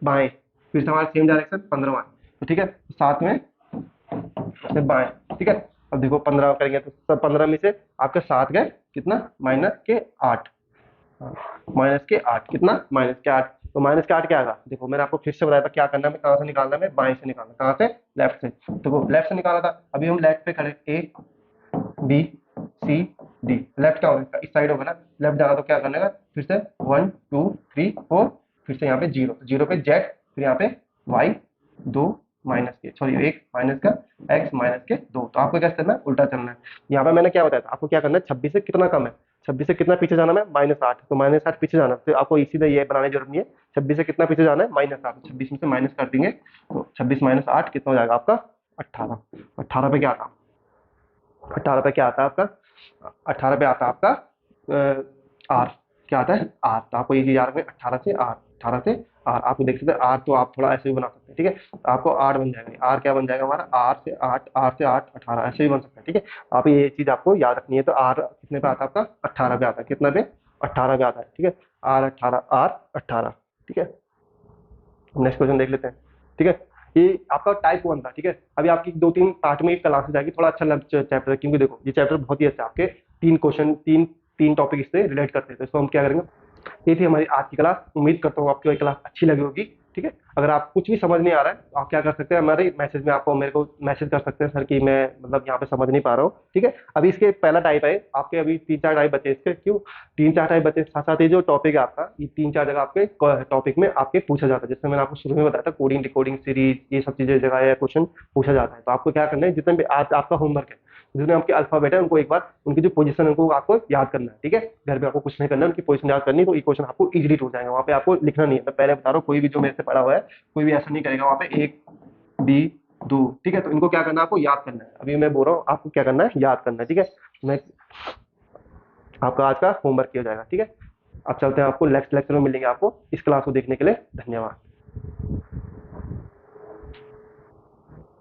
A: बाएं, फिर से हमारा सेम डायरेक्शन 15वां है, तो ठीक है, सातवें से बाएं, ठीक है। अब देखो 15 करेंगे तो सब 15 में से आपके 7 गए कितना, -8, -8 कितना, -8, तो -8 क्या आएगा, देखो मैंने आपको फिर से बताया था क्या करना है, कहाँ से निकालना है, बाएं से निकालना, कहाँ से, लेफ्ट से, तो वो लेफ्ट से निकाला था, अभी हम लेफ्ट पे खड़े, A B C D, left क्या होगा, इस साइड होगा ना, लेफ्ट जाना तो क्या करना है, फिर से 1 2 3 4, फिर से यहाँ पे जीरो, तो जीरो पे जेड, फिर यहाँ पे वाई, दो माइनस के, सॉरी एक माइनस का एक्स माइनस के दो, तो आपको क्या करना है, उल्टा चलना है। यहाँ पे मैंने क्या बताया था आपको, क्या करना है, 26 से कितना कम है, 26 से कितना पीछे जाना है, -8, तो -8 पीछे जाना है, तो आपको इसीलिए ये बनाने की जरूरत नहीं है, 26 से कितना पीछे जाना है, -8, 26 में से माइनस कर देंगे, तो 26 -8 कितना हो जाएगा आपका, 18, 18 पे क्या आता है, 18 पे क्या आता है आपका, 18 पे आता है आपका आर, क्या आता है आर, तो आपको ये चीज याद रखना, 18 से आर, 18 से आर, आपको देख सकते हैं आर, तो आप थोड़ा ऐसे भी बना सकते हैं, ठीक है, तो आपको 8 बन जाएगा, आर क्या बन जाएगा हमारा, आर से 8, 18, ऐसे भी बन सकता है, ठीक है। आप ये चीज आपको याद रखनी है, तो आर कितने पे आता है आपका, 18 पे आता है, कितना पे, 18 पे आता है, ठीक है, आर 18, आर 18, ठीक है। नेक्स्ट क्वेश्चन देख लेते हैं, ठीक है। ये आपका टाइप 1 था, ठीक है। अभी आपकी 2-3 पार्ट में क्लास जाएगी, थोड़ा अच्छा चैप्टर, क्योंकि देखो ये चैप्टर बहुत ही अच्छा है, आपके 3 क्वेश्चन, तीन तीन टॉपिक इससे रिलेट करते हैं, तो इसको हम क्या करेंगे, ये थी हमारी आज की क्लास, उम्मीद करता हूँ आपको ये क्लास अच्छी लगी होगी, ठीक है। अगर आप कुछ भी समझ नहीं आ रहा है तो आप क्या कर सकते हैं, हमारे मैसेज में आपको, मेरे को मैसेज कर सकते हैं, सर कि मैं मतलब यहाँ पे समझ नहीं पा रहा हूँ, ठीक है। अभी इसके पहला टाइप है आपके, अभी 3-4 टाइप बचे इसके, क्यों 3-4 टाइप बचे, साथ साथ ये जो टॉपिक है आपका, ये 3-4 जगह आपके टॉपिक में आपके पूछा जाता है, जैसे मैंने आपको शुरू में बताया था, कोडिंग डिकोडिंग सीरीज, ये सब चीजें जगह क्वेश्चन पूछा जाता है, तो आपको क्या करना है, जितने भी आज आपका होमवर्क है, जितने आपके अल्फाबेट है, उनको एक बार उनकी जो पोजीशन है उनको आपको याद करना है, ठीक है। घर पे आपको कुछ नहीं करना है, उनकी पोजीशन याद करनी है, तो इक्वेशन आपको इजीली टूट जाएगा, वहाँ पे आपको लिखना नहीं है, मैं पहले बता रहा हूँ, कोई भी जो मेरे से पढ़ा हुआ है कोई भी ऐसा नहीं करेगा, वहाँ पे एक बी दो, ठीक है, तो इनको क्या करना है, आपको याद करना है, अभी मैं बोल रहा हूँ आपको क्या करना है, याद करना है, ठीक है। मैं आपका आज का होमवर्क किया जाएगा, ठीक है। अब चलते हैं, आपको नेक्स्ट लेक्चर में मिलेंगे, आपको इस क्लास को देखने के लिए धन्यवाद।